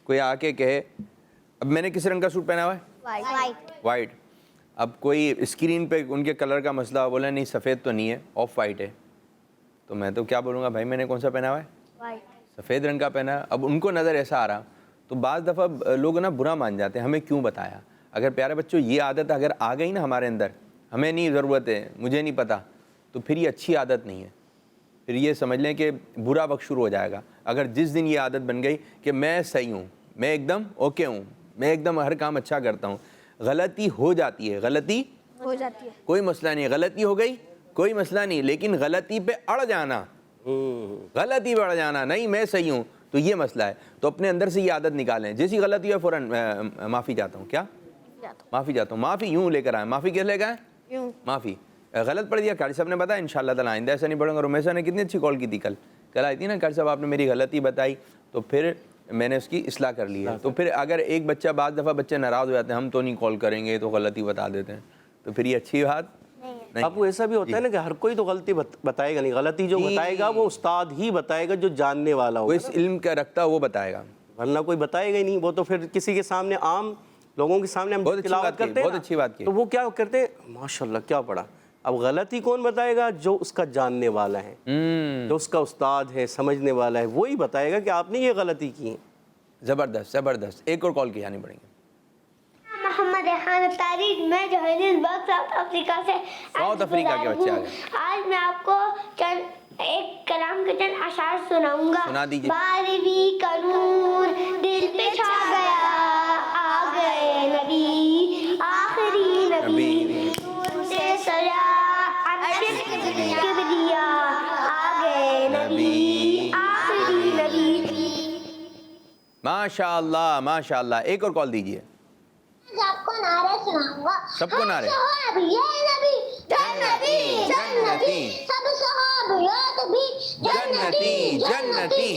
کوئی آ کے کہے، اب میں نے کس رنگ کا سوٹ پہنا ہوا ہے؟ وائٹ۔ اب کوئی اسکرین پہ ان کے کلر کا مسئلہ بولا نہیں سفید تو نہیں ہے، آف وائٹ ہے، تو میں تو کیا بولوں گا، بھائی میں نے کون سا پہنا ہوا ہے؟ سفید رنگ کا پہنا ہے۔ اب ان کو نظر ایسا آ رہا، تو بعض دفعہ لوگ نا برا مان جاتے ہیں، ہمیں کیوں بتایا؟ اگر پیارے بچوں یہ عادت اگر آ گئی نا ہمارے اندر، ہمیں نہیں ضرورت ہے، مجھے نہیں پتہ، تو پھر یہ اچھی عادت نہیں ہے، پھر یہ سمجھ لیں کہ برا وقت شروع ہو جائے گا۔ اگر جس دن یہ عادت بن گئی کہ میں صحیح ہوں، میں ایک دم اوکے ہوں، میں ایک دم ہر کام اچھا کرتا ہوں، غلطی ہو جاتی ہے، غلطی ہو جاتی ہے، کوئی مسئلہ نہیں ہے، غلطی ہو گئی کوئی مسئلہ نہیں، لیکن غلطی پہ اڑ جانا، غلطی پہ اڑ جانا، نہیں میں صحیح ہوں، تو یہ مسئلہ ہے۔ تو اپنے اندر سے یہ عادت نکالیں، جیسی غلطی ہے فوراً معافی چاہتا ہوں، کیا معافی چاہتا ہوں، معافی یوں لے کر آئیں، معافی کیسے لے کر آئیں؟ معافی غلط پڑھ دیا، قاری صاحب نے بتایا، انشاءاللہ تعالیٰ آئندہ ایسا نہیں پڑھوں گا۔ رمیشہ نے کتنی اچھی کال کی تھی، کل آئی تھی نا، قاری صاحب آپ نے میری غلطی بتائی، تو پھر میں نے اس کی اصلاح کر لی ہے۔ تو پھر اگر ایک بچہ، بعض دفعہ بچے ناراض ہو جاتے ہیں، ہم تو نہیں کال کریں گے، تو غلطی بتا دیتے ہیں، تو پھر یہ اچھی بات نہیں۔ اب وہ ایسا بھی ہوتا ہے نا کہ ہر کوئی تو غلطی بتائے گا نہیں، غلطی جو بتائے گا وہ استاد ہی بتائے گا جو جاننے والا وہ ہوگا، اس علم کا رکھتا وہ بتائے گا، ورنہ کوئی بتائے گا ہی نہیں۔ وہ تو پھر کسی کے سامنے، عام لوگوں کے سامنے ہم تلاوت کرتے ہیں، بہت اچھی بات کی، تو وہ کیا کرتے ہیں، ماشاءاللہ کیا پڑھا۔ اب غلطی کون بتائے گا؟ جو اس کا جاننے والا ہے، جو اس کا استاد ہے، سمجھنے والا ہے، وہی بتائے گا کہ آپ نے یہ غلطی کی ہے۔ زبردست زبردست۔ ایک اور کال کی جانی پڑیں گے۔ محمد ریحان طارق، میں جوہانسبرگ ساؤتھ افریقہ سے ساؤتھ افریقہ کے بچے آ گئے۔ آج میں آپ کو ایک کلام کے چند اشعار سناؤں گا۔ سنا دیجیے۔ بارہویں کا نور دل پہ چھا گیا، آ گئے نبی، آخری نبی، نور سے سجا عرش کبریا، آ گئے نبی، آخری نبی۔ ماشاء اللہ ماشاء اللہ۔ ایک اور کال دیجیے۔ آپ کو نعرے سناؤں گا، سب کو نعرے۔ یہ نبی جنتی جنتی، سب صحابیات بھی جنتی جنتی، نبی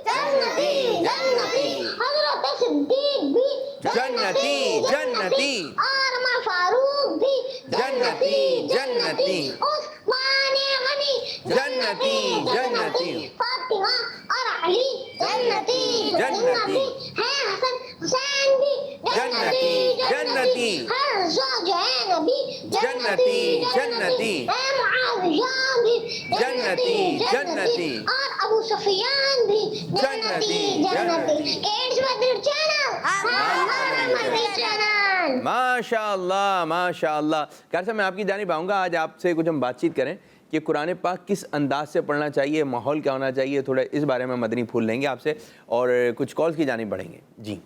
جنتی جنتی، حضرت صدیق بھی جنتی جنتی، اور عمر فاروق بھی جنتی جنتی، عثمان غنی جنتی جنتی، فاطمہ اور علی جنتی جنتی، ہے حسن حسین بھی جنتی جنتی، ہر زوج ہے نبی جنتی جنتی، ہے معاذ جان بھی جنتی جنتی، اور ابو سفیان بھی جنتی جنتی۔ ایڈز مدر چینل، ہمارا مدر چینل۔ ماشاء اللہ ماشاء اللہ۔ قاری صاحب میں آپ کی جانب آؤں گا، آج آپ سے کچھ ہم بات چیت کریں کہ قرآن پاک کس انداز سے پڑھنا چاہیے، ماحول کیا ہونا چاہیے، تھوڑا اس بارے میں مدنی پھول لیں گے آپ سے اور کچھ کالز کی جانب بڑھیں گے۔ جی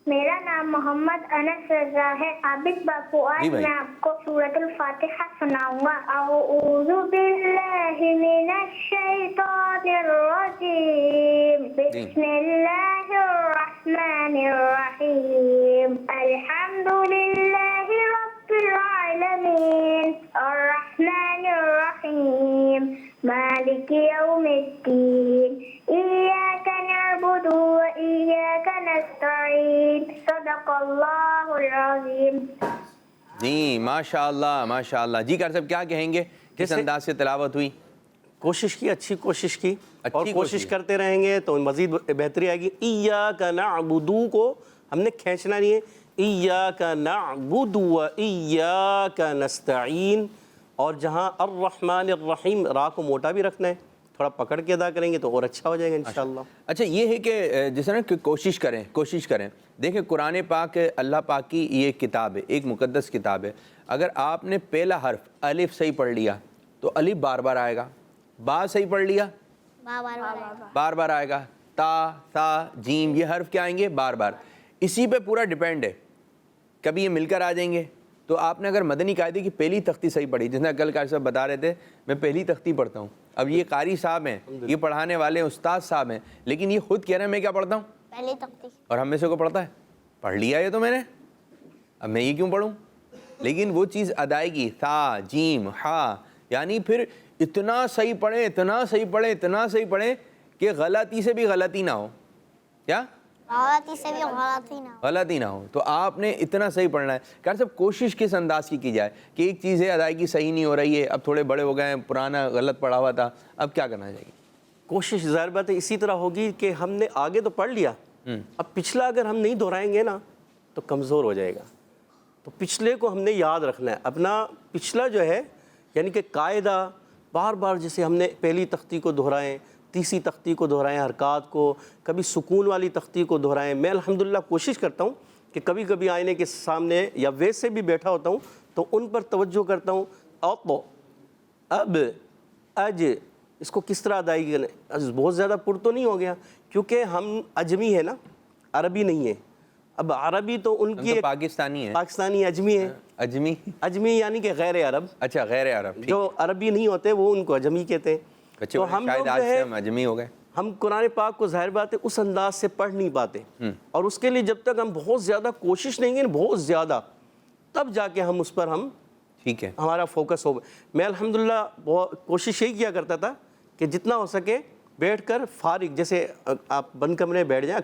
میرا نام محمد انس رضا ہے، عابد باپو۔ آج بھائی۔ میں آپ کو سورۃ الفاتحہ سناؤں گا۔ اعوذ باللہ من الشیطان الرجیم، بسم اللہ الرحمن الرحیم، الحمد للہ رب العالمین، الرحمن الرحیم، مالک یوم الدین، ایاک نعبد و ایاک نستعین، صدق اللہ العظیم۔ جی ماشاء اللہ ماشاء اللہ۔ جی قاری صاحب کیا کہیں گے، کس انداز سے تلاوت ہوئی؟ کوشش کی، اچھی کوشش کی، اچھی اور کوشش کوشش کرتے رہیں گے تو مزید بہتری آئے گی۔ ایاک نعبد کو ہم نے کھینچنا نہیں ہے، ایاک نعبد و ایاک نستعین، اور جہاں الرحمن الرحیم را کو موٹا بھی رکھنا ہے، تھوڑا پکڑ کے ادا کریں گے تو اور اچھا ہو جائے گا انشاءاللہ۔ اچھا یہ ہے کہ جس طرح کہ کوشش کریں۔ دیکھیں قرآن پاک اللہ پاک کی یہ کتاب ہے، ایک مقدس کتاب ہے۔ اگر آپ نے پہلا حرف الف صحیح پڑھ لیا تو الف بار بار آئے گا، با صحیح پڑھ لیا بار بار آئے گا، تا ثا جیم، یہ حرف کیا آئیں گے؟ بار بار۔ اسی پہ پورا ڈیپینڈ ہے، کبھی یہ مل کر آ جائیں گے۔ تو آپ نے اگر مدنی قاعدے کی پہلی تختی صحیح پڑھی، جس نے کل قاری صاحب بتا رہے تھے میں پہلی تختی پڑھتا ہوں، اب یہ قاری صاحب ہیں, یہ پڑھانے والے استاد صاحب ہیں, لیکن یہ خود کہہ رہے ہیں میں کیا پڑھتا ہوں, پہلی تختی. اور ہم میں سے کو پڑھتا ہے, پڑھ لیا یہ تو میں نے, اب میں یہ کیوں پڑھوں. لیکن وہ چیز ادائیگی, تھا جیم ہا, یعنی پھر اتنا صحیح پڑھیں, اتنا صحیح پڑھیں, اتنا صحیح پڑھیں کہ غلطی سے بھی غلطی نہ ہو. کیا غلطی سے بھی غلطی نہ ہو. غلطی نہ ہو. تو آپ نے اتنا صحیح پڑھنا ہے. کہ صاحب کوشش کس انداز کی جائے کہ ایک چیز ہے ادائیگی صحیح نہیں ہو رہی ہے, اب تھوڑے بڑے ہو گئے ہیں, پرانا غلط پڑھا ہوا تھا, اب کیا کرنا چاہیے؟ کوشش ظاہر بات ہے اسی طرح ہوگی کہ ہم نے آگے تو پڑھ لیا, اب پچھلا اگر ہم نہیں دہرائیں گے نا تو کمزور ہو جائے گا. تو پچھلے کو ہم نے یاد رکھنا ہے, اپنا پچھلا جو ہے یعنی کہ قاعدہ بار بار, جیسے ہم نے پہلی تختی کو دہرائیں, تیسری تختی کو دہرائیں, حرکات کو, کبھی سکون والی تختی کو دہرائیں. میں الحمدللہ کوشش کرتا ہوں کہ کبھی کبھی آئینے کے سامنے یا ویسے بھی بیٹھا ہوتا ہوں تو ان پر توجہ کرتا ہوں. اب اج اس کو کس طرح ادائیگی کریں. بہت زیادہ پر تو نہیں ہو گیا کیونکہ ہم اجمی ہے نا, عربی نہیں ہے. اب عربی تو ان کی پاکستانی ہے, پاکستانی اجمی ہے. اجمی یعنی کہ غیر عرب. اچھا غیر عرب, جو عربی نہیں ہوتے وہ ان کو اجمی کہتے ہیں. تو ہم شاید آج سے ہم اجمی ہو گئے. ہم قرآن پاک کو ظاہر بات ہے اس انداز سے پڑھ نہیں پاتے, اور اس کے لیے جب تک ہم بہت زیادہ کوشش نہیں کریں, بہت زیادہ, تب جا کے ہم اس پر ہم ٹھیک ہے ہمارا فوکس ہوگا. میں الحمدللہ بہت کوشش یہی کیا کرتا تھا کہ جتنا ہو سکے بیٹھ کر فارغ, جیسے آپ بند کمرے بیٹھ جائیں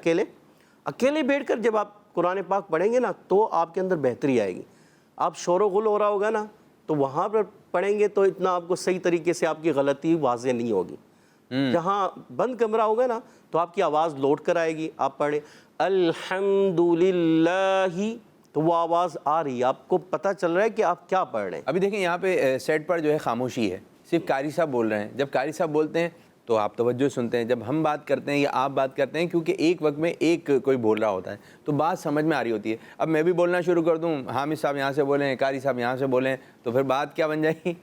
اکیلے بیٹھ کر جب آپ قرآن پاک پڑھیں گے نا تو آپ کے اندر بہتری آئے گی. آپ شور و غل ہو رہا ہوگا نا تو وہاں پر پڑھیں گے تو اتنا آپ کو صحیح طریقے سے آپ کی غلطی واضح نہیں ہوگی. جہاں بند کمرہ ہوگا نا تو آپ کی آواز لوٹ کر آئے گی. آپ پڑھیں الحمدللہ, تو وہ آواز آ رہی ہے, آپ کو پتہ چل رہا ہے کہ آپ کیا پڑھ رہے ہیں. ابھی دیکھیں یہاں پہ سیٹ پر جو ہے خاموشی ہے, صرف قاری صاحب بول رہے ہیں. جب قاری صاحب بولتے ہیں تو آپ توجہ سنتے ہیں, جب ہم بات کرتے ہیں یا آپ بات کرتے ہیں, کیونکہ ایک وقت میں ایک کوئی بول رہا ہوتا ہے تو بات سمجھ میں آ رہی ہوتی ہے. اب میں بھی بولنا شروع کر دوں, حامد صاحب یہاں سے بولیں, قاری صاحب یہاں سے بولیں, تو پھر بات کیا بن جائے گی,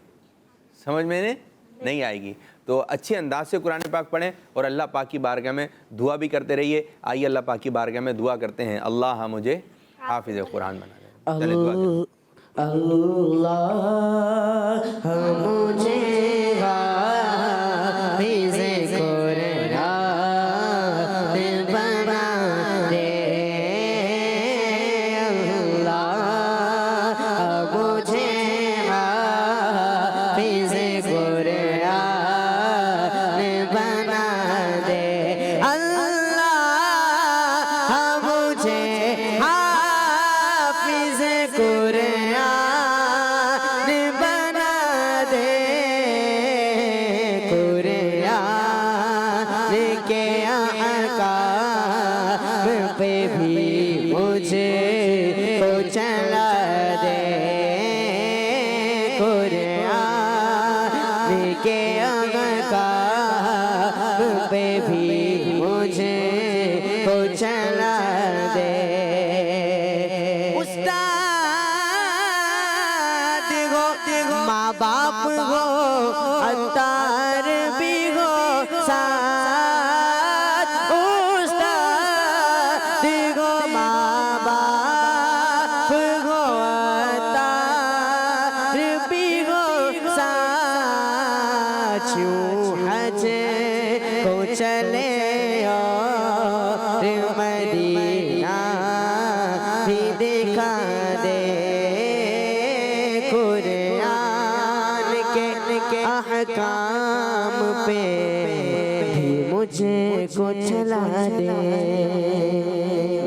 سمجھ میں نہیں آئے گی. تو اچھے انداز سے قرآن پاک پڑھیں اور اللہ پاک کی بارگاہ میں دعا بھی کرتے رہیے. آئیے اللہ پاک کی بارگاہ میں دعا کرتے ہیں, اللہ مجھے حافظ قرآن بنا دے. چلے دعا کریں.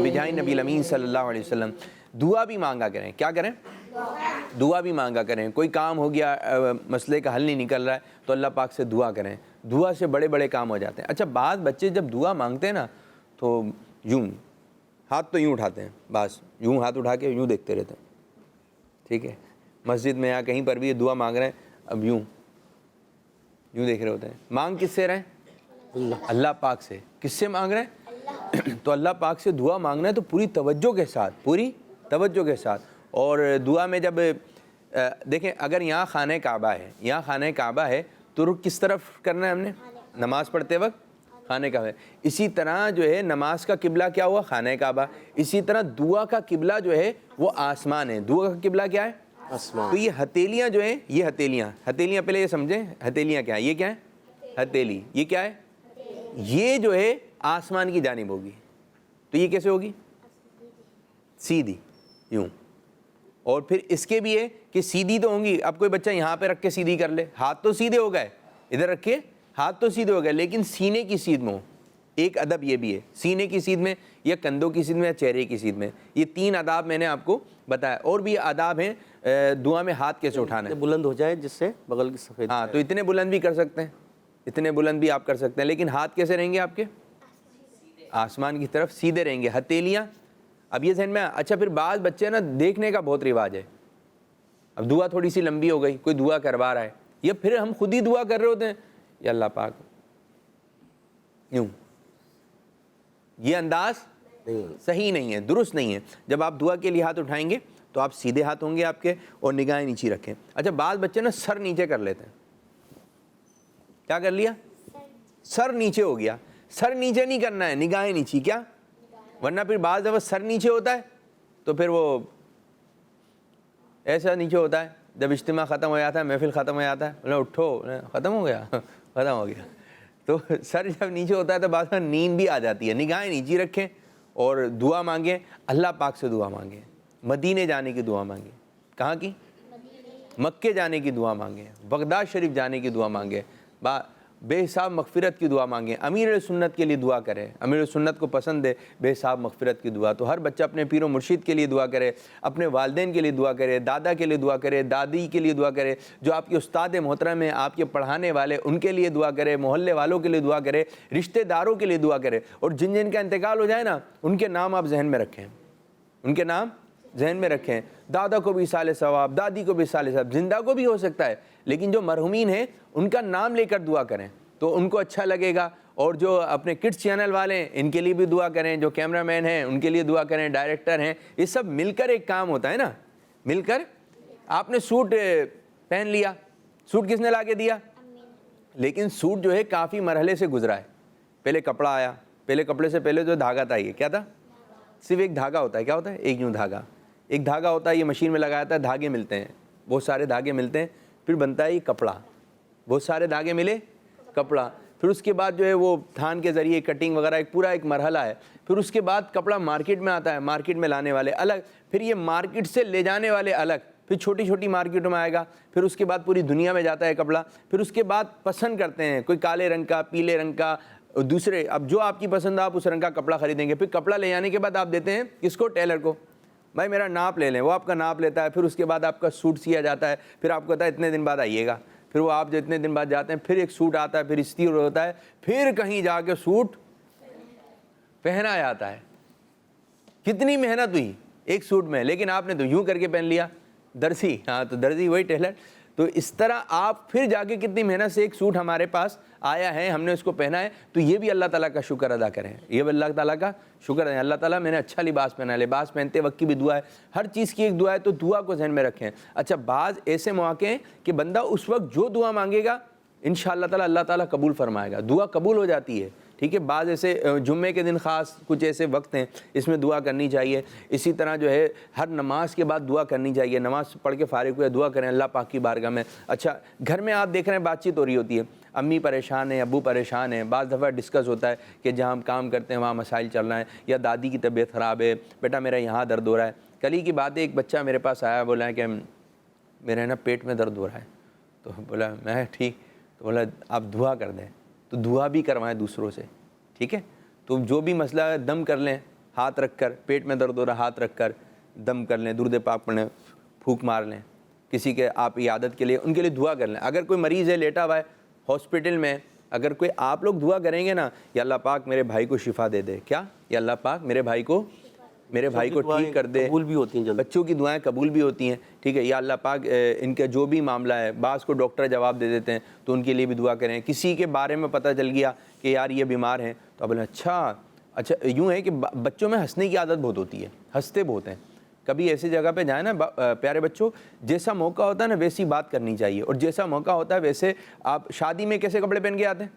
بجائے نبی الامین صلی اللہ علیہ وسلم دعا بھی مانگا کریں. کیا کریں؟ دعا بھی مانگا کریں. کوئی کام ہو گیا, مسئلے کا حل نہیں نکل رہا ہے تو اللہ پاک سے دعا کریں. دعا سے بڑے بڑے کام ہو جاتے ہیں. اچھا بعض بچے جب دعا مانگتے ہیں نا تو یوں ہاتھ تو یوں اٹھاتے ہیں, بس یوں ہاتھ اٹھا کے یوں دیکھتے رہتے ہیں. ٹھیک ہے, مسجد میں یا کہیں پر بھی دعا مانگ رہے ہیں, اب یوں دیکھ رہے ہوتے ہیں. مانگ کس سے رہے ہیں؟ اللہ پاک سے. کس سے مانگ رہے ہیں؟ تو اللہ پاک سے دعا مانگنا ہے تو پوری توجہ کے ساتھ. اور دعا میں جب دیکھیں اگر یہاں خانہ کعبہ ہے تو رخ کس طرف کرنا ہے ہم نے؟ نماز پڑھتے وقت خانہ کعبہ. اسی طرح جو ہے نماز کا قبلہ کیا ہوا؟ خانہ کعبہ. اسی طرح دعا کا قبلہ جو ہے وہ آسمان ہے. دعا کا قبلہ کیا ہے؟ آسمان. تو یہ ہتھیلیاں جو ہیں, یہ ہتھیلیاں پہلے یہ سمجھیں ہتھیلیاں کیا ہیں. یہ کیا ہیں؟ ہتھیلی. یہ کیا ہے؟ یہ جو ہے آسمان کی جانب ہوگی. تو یہ کیسے ہوگی؟ سیدھی یوں. اور پھر اس کے بھی ہے کہ سیدھی تو ہوں گی. اب کوئی بچہ یہاں پہ رکھ کے سیدھی کر لے, ہاتھ تو سیدھے ہو گئے, ادھر رکھ کے ہاتھ تو سیدھے ہو گئے, لیکن سینے کی سیدھ میں ہو. ایک ادب یہ بھی ہے, سینے کی سیدھ میں یا کندھوں کی سیدھ میں یا چہرے کی سیدھ میں. یہ 3 آداب میں نے آپ کو بتایا. اور بھی آداب ہیں دعا میں ہاتھ کیسے اٹھانا ہے. بلند ہو جائے جس سے بغل کی سفید. ہاں, تو اتنے بلند بھی کر سکتے ہیں, اتنے بلند بھی آپ کر سکتے ہیں, لیکن ہاتھ کیسے رہیں گے آپ کے؟ آسمان کی طرف سیدھے رہیں گے. ہتھیلیاں, اب یہ ذہن میں. اچھا, پھر بعض بچے نا دیکھنے کا بہت رواج ہے. اب دعا تھوڑی سی لمبی ہو گئی, کوئی دعا کروا رہا ہے, یا پھر ہم خود ہی دعا کر رہے ہوتے ہیں, یا اللہ پاک یوں. یہ انداز صحیح نہیں ہے, درست نہیں ہے. جب آپ دعا کے لیے ہاتھ اٹھائیں گے تو آپ سیدھے ہاتھ ہوں گے آپ کے, اور نگاہیں نیچے رکھیں. اچھا, بعض بچے نا سر نیچے کر لیتے ہیں. کیا کر لیا؟ سر نیچے ہو گیا. سر نیچے نہیں کرنا ہے, نگاہیں نیچے. کیا؟ ورنہ پھر بعض دفعہ سر نیچے ہوتا ہے تو پھر وہ ایسا نیچے ہوتا ہے. جب اجتماع ختم ہو جاتا ہے, محفل ختم ہو جاتا ہے, بولے اٹھو, ختم ہو گیا, ختم ہو گیا. تو سر جب نیچے ہوتا ہے تو بعض دفعہ نیند بھی آ جاتی ہے. نگاہیں نیچے رکھیں اور دعا مانگیں. اللہ پاک سے دعا مانگیں. مدینے جانے کی دعا مانگیں. کہاں کی؟ مکے جانے کی دعا مانگیں. بغداد شریف جانے کی دعا مانگیں. بے حساب مغفرت کی دعا مانگیں. امیر سنت کے لیے دعا کریں. امیر سنت کو پسند ہے بے حساب مغفرت کی دعا. تو ہر بچہ اپنے پیر و مرشد کے لیے دعا کرے, اپنے والدین کے لیے دعا کرے, دادا کے لیے دعا کرے, دادی کے لیے دعا کرے, جو آپ کے استاد محترم ہیں, آپ کے پڑھانے والے, ان کے لیے دعا کرے, محلے والوں کے لیے دعا کرے, رشتہ داروں کے لیے دعا کرے. اور جن جن کا انتقال ہو جائے نا, ان کے نام آپ ذہن میں رکھیں, ان کے نام ذہن میں رکھیں. دادا کو بھی سال ثواب, دادی کو بھی سال ثواب, زندہ کو بھی ہو سکتا ہے, لیکن جو مرحومین ہیں ان کا نام لے کر دعا کریں تو ان کو اچھا لگے گا. اور جو اپنے کڈس چینل والے ہیں ان کے لیے بھی دعا کریں, جو کیمرہ مین ہیں ان کے لیے دعا کریں, ڈائریکٹر ہیں, یہ سب مل کر ایک کام ہوتا ہے نا. مل کر آپ نے سوٹ پہن لیا, سوٹ کس نے لا کے دیا؟ لیکن سوٹ جو ہے کافی مرحلے سے گزرا ہے. پہلے کپڑا آیا, پہلے کپڑے سے پہلے جو دھاگا تھا, یہ کیا تھا؟ صرف ایک دھاگا ہوتا ہے. کیا ہوتا ہے؟ ایک یوں دھاگا, ایک دھاگا ہوتا ہے, یہ مشین میں لگایا جاتا ہے, دھاگے ملتے ہیں, بہت سارے دھاگے ملتے ہیں, پھر بنتا ہے یہ کپڑا. بہت سارے دھاگے ملے, کپڑا. پھر اس کے بعد جو ہے وہ تھان کے ذریعے کٹنگ وغیرہ ایک پورا ایک مرحلہ ہے. پھر اس کے بعد کپڑا مارکیٹ میں آتا ہے, مارکیٹ میں لانے والے الگ, پھر یہ مارکیٹ سے لے جانے والے الگ, پھر چھوٹی چھوٹی مارکیٹوں میں آئے گا, پھر اس کے بعد پوری دنیا میں جاتا ہے کپڑا. پھر اس کے بعد پسند کرتے ہیں, کوئی کالے رنگ کا, پیلے رنگ کا, دوسرے, اب جو آپ کی پسند آپ اس رنگ کا کپڑا خریدیں گے. پھر کپڑا لے جانے کے بعد آپ دیتے ہیں کس کو؟ ٹیلر کو. بھائی میرا ناپ لے لیں, وہ آپ کا ناپ لیتا ہے. پھر اس کے بعد آپ کا سوٹ سیا جاتا ہے, پھر آپ کو کہتا ہے اتنے دن بعد آئیے گا. پھر وہ آپ جو اتنے دن بعد جاتے ہیں, پھر ایک سوٹ آتا ہے, پھر استری ہوتا ہے, پھر کہیں جا کے سوٹ پہنا جاتا ہے. کتنی محنت ہوئی ایک سوٹ میں, لیکن آپ نے تو یوں کر کے پہن لیا. درزی, ہاں تو درزی وہی ٹیلر. تو اس طرح آپ پھر جا کے کتنی محنت سے ایک سوٹ ہمارے پاس آیا ہے, ہم نے اس کو پہنا ہے. تو یہ بھی اللہ تعالیٰ کا شکر ادا کریں, یہ بھی اللہ تعالیٰ کا شکر ہے. اللہ تعالیٰ میں نے اچھا لباس پہنا ہے. لباس پہنتے وقت کی بھی دعا ہے, ہر چیز کی ایک دعا ہے, تو دعا کو ذہن میں رکھیں. اچھا, بعض ایسے مواقع ہیں کہ بندہ اس وقت جو دعا مانگے گا انشاءاللہ تعالیٰ اللہ تعالیٰ قبول فرمائے گا, دعا قبول ہو جاتی ہے. ٹھیک ہے, بعض ایسے جمعے کے دن خاص کچھ ایسے وقت ہیں اس میں دعا کرنی چاہیے. اسی طرح جو ہے ہر نماز کے بعد دعا کرنی چاہیے. نماز پڑھ کے فارغ ہوئے دعا کریں اللہ پاک کی بارگاہ میں. اچھا, گھر میں آپ دیکھ رہے ہیں بات چیت ہو رہی ہوتی ہے, امی پریشان ہیں, ابو پریشان ہیں, بعض دفعہ ڈسکس ہوتا ہے کہ جہاں ہم کام کرتے ہیں وہاں مسائل چل رہے ہیں, یا دادی کی طبیعت خراب ہے, بیٹا میرا یہاں درد ہو رہا ہے. کل ہی کی بات ہے, ایک بچہ میرے پاس آیا, بولا ہے کہ میرے نا پیٹ میں درد ہو رہا ہے. تو بولا میں ٹھیک, تو بولا آپ دعا کر دیں. تو دعا بھی کروائیں دوسروں سے. ٹھیک ہے, تو جو بھی مسئلہ ہے دم کر لیں, ہاتھ رکھ کر, پیٹ میں درد ہو رہا ہاتھ رکھ کر دم کر لیں, درود پاک پڑھ لیں, پھونک مار لیں. کسی کے آپ عیادت کے لیے ان کے لیے دعا کر لیں. اگر کوئی مریض ہے لیٹا ہوا ہے ہاسپٹل میں, اگر کوئی آپ لوگ دعا کریں گے نا, یا اللہ پاک میرے بھائی کو شفا دے دے. کیا؟ یا اللہ پاک میرے بھائی کو ٹھیک کر دے. قبول بھی ہوتی ہیں, بچوں کی دعائیں قبول بھی ہوتی ہیں. ٹھیک ہے, یا اللہ پاک ان کا جو بھی معاملہ ہے, بعض کو ڈاکٹر جواب دے دیتے ہیں تو ان کے لیے بھی دعا کریں. کسی کے بارے میں پتہ چل گیا کہ یار یہ بیمار ہیں, تو آپ بولیں اچھا. یوں ہے کہ بچوں میں ہنسنے کی عادت بہت ہوتی ہے, ہنستے بہت ہیں. کبھی ایسی جگہ پہ جائیں نا پیارے بچوں, جیسا موقع ہوتا ہے نا ویسی بات کرنی چاہیے, اور جیسا موقع ہوتا ہے ویسے. آپ شادی میں کیسے کپڑے پہن کے آتے ہیں؟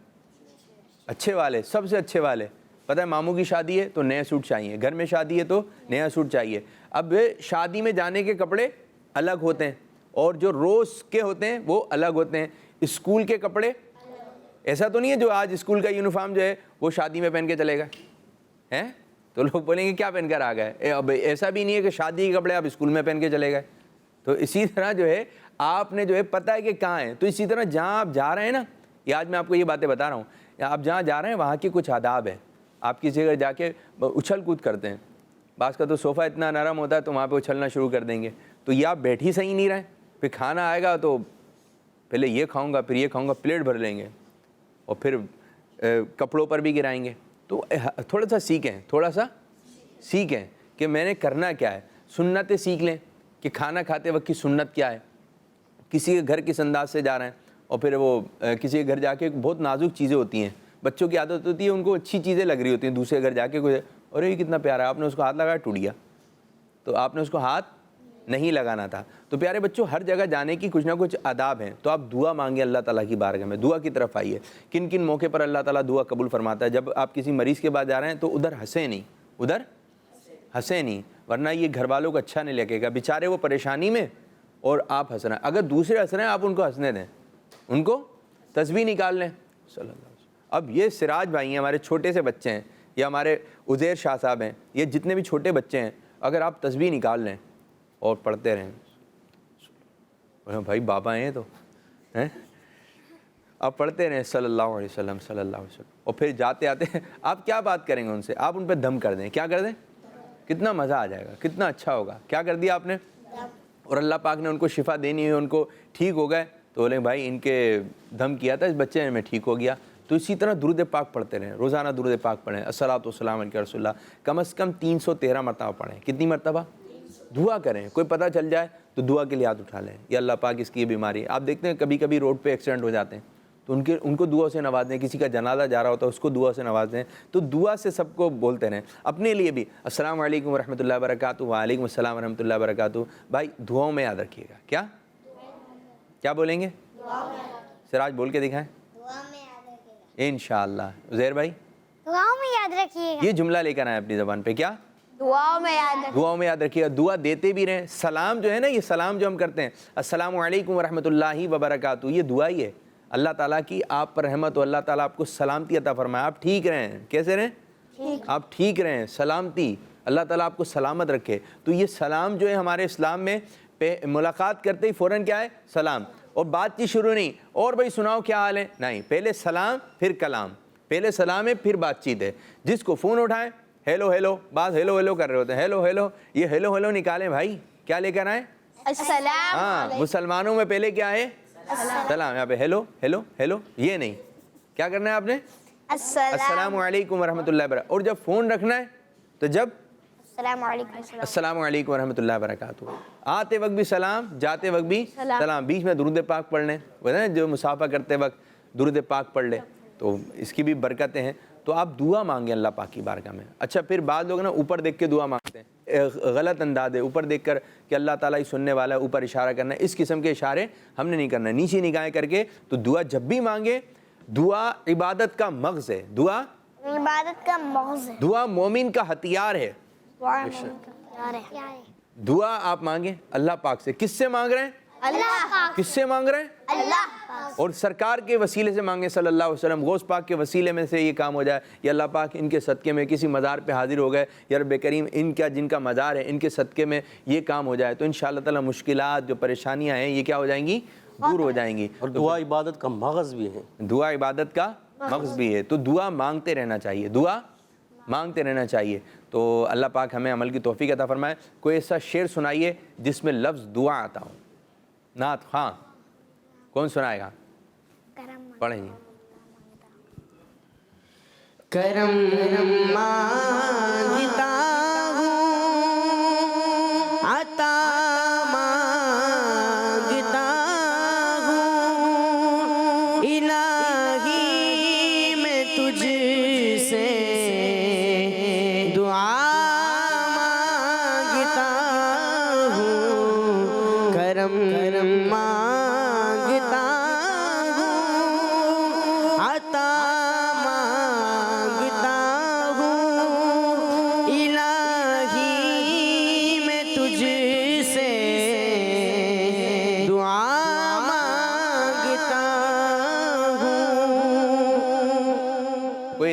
اچھے والے, سب سے اچھے والے. پتہ ہے ماموں کی شادی ہے تو نئے سوٹ چاہیے, گھر میں شادی ہے تو نیا سوٹ چاہیے. اب شادی میں جانے کے کپڑے الگ ہوتے ہیں, اور جو روز کے ہوتے ہیں وہ الگ ہوتے ہیں. اسکول کے کپڑے ایسا تو نہیں ہے جو آج اسکول کا یونیفارم جو ہے وہ شادی میں پہن کے چلے گا ہیں، تو لوگ بولیں گے کیا پہن کر آ گئے. اب ایسا بھی نہیں ہے کہ شادی کے کپڑے آپ اسکول میں پہن کے چلے گئے. تو اسی طرح جو ہے آپ نے جو ہے پتہ ہے کہ کہاں ہے. تو اسی طرح جہاں آپ جا رہے ہیں نا، یہ آج میں آپ کو یہ باتیں بتا رہا ہوں، آپ جہاں جا رہے ہیں وہاں کے کچھ آداب ہیں. آپ کسی جگہ جا کے اچھل کود کرتے ہیں، بعض کا تو صوفہ اتنا نرم ہوتا ہے تو وہاں پہ اچھلنا شروع کر دیں گے. تو یہ آپ بیٹھ ہی صحیح نہیں رہے، پھر کھانا آئے گا تو پہلے یہ کھاؤں گا پھر یہ کھاؤں گا، پلیٹ بھر لیں گے اور پھر کپڑوں پر بھی گرائیں گے. تو تھوڑا سا سیکھیں کہ میں نے کرنا کیا ہے. سنتیں سیکھ لیں کہ کھانا کھاتے وقت کی سنت کیا ہے. کسی کے گھر کس انداز سے جا رہے ہیں، اور پھر وہ کسی کے گھر جا کے بہت نازک چیزیں ہوتی ہیں، بچوں کی عادت ہوتی ہے ان کو اچھی چیزیں لگ رہی ہوتی ہیں، دوسرے گھر جا کے کوئی اور یہ کتنا پیارا ہے، آپ نے اس کو ہاتھ لگایا ٹوٹ گیا. تو آپ نے اس کو ہاتھ نہیں لگانا تھا. تو پیارے بچوں، ہر جگہ جانے کی کچھ نہ کچھ آداب ہیں. تو آپ دعا مانگیں اللہ تعالیٰ کی بارگاہ میں، دعا کی طرف آئیے. کن کن موقع پر اللہ تعالیٰ دعا قبول فرماتا ہے؟ جب آپ کسی مریض کے بعد جا رہے ہیں تو ادھر ہنسیں نہیں، ورنہ یہ گھر والوں کو اچھا نہیں لگے گا. بیچارے وہ پریشانی میں اور آپ ہنس رہے ہیں. اگر دوسرے ہنس رہے ہیں آپ ان کو ہنسنے دیں، ان کو تسبیح نکال لیں صلی اللہ علیہ وسلم. اب یہ سراج بھائی ہیں، ہمارے چھوٹے سے بچے ہیں، یا ہمارے عزیر شاہ صاحب ہیں، یہ جتنے بھی چھوٹے بچے ہیں، اگر آپ تسبیح نکال لیں اور پڑھتے رہیں، بھائی بابا ہیں تو آپ پڑھتے رہیں صلی اللہ علیہ وسلم صلی اللہ علیہ وسلم. اور پھر جاتے آتے آپ کیا بات کریں گے ان سے؟ آپ ان پہ دم کر دیں. کیا کر دیں؟ کتنا مزہ آ جائے گا، کتنا اچھا ہوگا. کیا کر دیا آپ نے؟ اور اللہ پاک نے ان کو شفا دینی ہے، ان کو ٹھیک ہو گئے تو بولے بھائی ان کے دم کیا تھا، اس بچے میں ٹھیک ہو گیا. تو اسی طرح درود پاک پڑھتے رہیں، روزانہ درود پاک پڑھیں. الصلاۃ والسلام علی رسول اللہ کم از کم 313 مرتبہ پڑھیں. کتنی مرتبہ؟ دعا کریں. کوئی پتہ چل جائے تو دعا کے لیے ہاتھ اٹھا لیں، یا اللہ پاک اس کی بیماری. آپ دیکھتے ہیں کبھی کبھی روڈ پہ ایکسیڈنٹ ہو جاتے ہیں تو ان کو دعا سے نوازیں. کسی کا جنازہ جا رہا ہوتا ہے اس کو دعا سے نوازیں. تو دعا سے سب کو بولتے رہیں. اپنے لیے بھی السلام علیکم ورحمۃ اللہ وبرکاتہ، وعلیکم السلام ورحمۃ اللہ وبرکاتہ. بھائی دعاؤں میں یاد رکھیے گا. کیا بولیں گے؟ سراج بول کے دکھائیں. انشاءاللہ. عزیر بھائی دعاؤں میں یاد رکھیے گا. یہ جملہ لے کر آئیں اپنی زبان پہ. کیا؟ دعاؤں میں یاد رکھیے گا. دعا دیتے بھی رہیں. سلام جو ہے نا، یہ سلام جو ہم کرتے ہیں السلام علیکم ورحمۃ اللہ وبرکاتہ، یہ دعا ہی ہے. اللہ تعالیٰ کی آپ پر رحمت ہو، اللہ تعالیٰ آپ کو سلامتی عطا فرمائے. آپ ٹھیک رہیں. کیسے رہیں؟ آپ ٹھیک رہیں. سلامتی، اللہ تعالیٰ آپ کو سلامت رکھے. تو یہ سلام جو ہے ہمارے اسلام میں ملاقات کرتے ہی فوراً کیا ہے؟ سلام. اور بات چیت شروع نہیں، اور بھائی سناؤ کیا حال ہے، نہیں. پہلے سلام پھر کلام. پہلے سلام ہے پھر بات چیت ہے. جس کو فون اٹھائیں ہیلو ہیلو، بعض ہیلو ہیلو کر رہے ہوتے ہیں. ہیلو ہیلو، یہ ہیلو ہیلو نکالیں بھائی. کیا لے کر آئیں؟ السلام. ہاں، مسلمانوں میں پہلے کیا ہے؟ سلام. یہاں پہ ہیلو ہیلو ہیلو یہ نہیں. کیا کرنا ہے آپ نے؟ السلام علیکم ورحمۃ اللہ وبرکاتہ. اور جب فون رکھنا ہے تو جب السلام علیکم ورحمۃ اللہ وبرکاتہ. آتے وقت بھی سلام، جاتے وقت بھی سلام. بیچ میں درود پاک پڑھ لیں. جو مسافہ کرتے وقت درود پاک پڑھ لیں تو اس کی بھی برکتیں ہیں. تو آپ دعا مانگیں اللہ پاک کی بارگاہ میں. اچھا، پھر بعض لوگ نا اوپر دیکھ کے دعا مانگتے ہیں. غلط انداز ہے. اوپر دیکھ کر کہ اللہ تعالیٰ ہی سننے والا ہے، اوپر اشارہ کرنا ہے. اس قسم کے اشارے ہم نے نہیں کرنا. نیچی نگاہیں کر کے تو دعا جب بھی مانگے. دعا عبادت کا مغز ہے. دعا عبادت کا مغز ہے. دعا مومن کا ہتھیار ہے. دعا آپ مانگیں اللہ پاک سے. کس سے مانگ رہے ہیں؟ اللہ پاک. کس سے مانگ رہے ہیں؟ اللہ پاک. اور سرکار کے وسیلے سے مانگیں صلی اللہ علیہ وسلم. غوث پاک کے وسیلے میں سے یہ کام ہو جائے، یا اللہ پاک ان کے صدقے میں کسی مزار پہ حاضر ہو گئے، یا رب کریم ان کا جن کا مزار ہے ان کے صدقے میں یہ کام ہو جائے، تو انشاءاللہ تعالی مشکلات جو پریشانیاں ہیں یہ کیا ہو جائیں گی؟ دور ہو جائیں گی. اور دعا عبادت کا مغز بھی ہے. دعا عبادت کا مغز بھی ہے. تو دعا مانگتے رہنا چاہیے. دعا مانگتے رہنا چاہیے. تو اللہ پاک ہمیں عمل کی توفیق عطا فرمائے. کوئی ایسا شعر سنائیے جس میں لفظ دعا آتا ہو. نعت خواں کون سنائے گا؟ پڑھیں جی. کرم مانگتا ہوں، عطا مانگتا ہوں، الہی میں تجھ سے دعا مانگتا ہوں. کرم مانگتا ہوں، عطا مانگتا ہوں،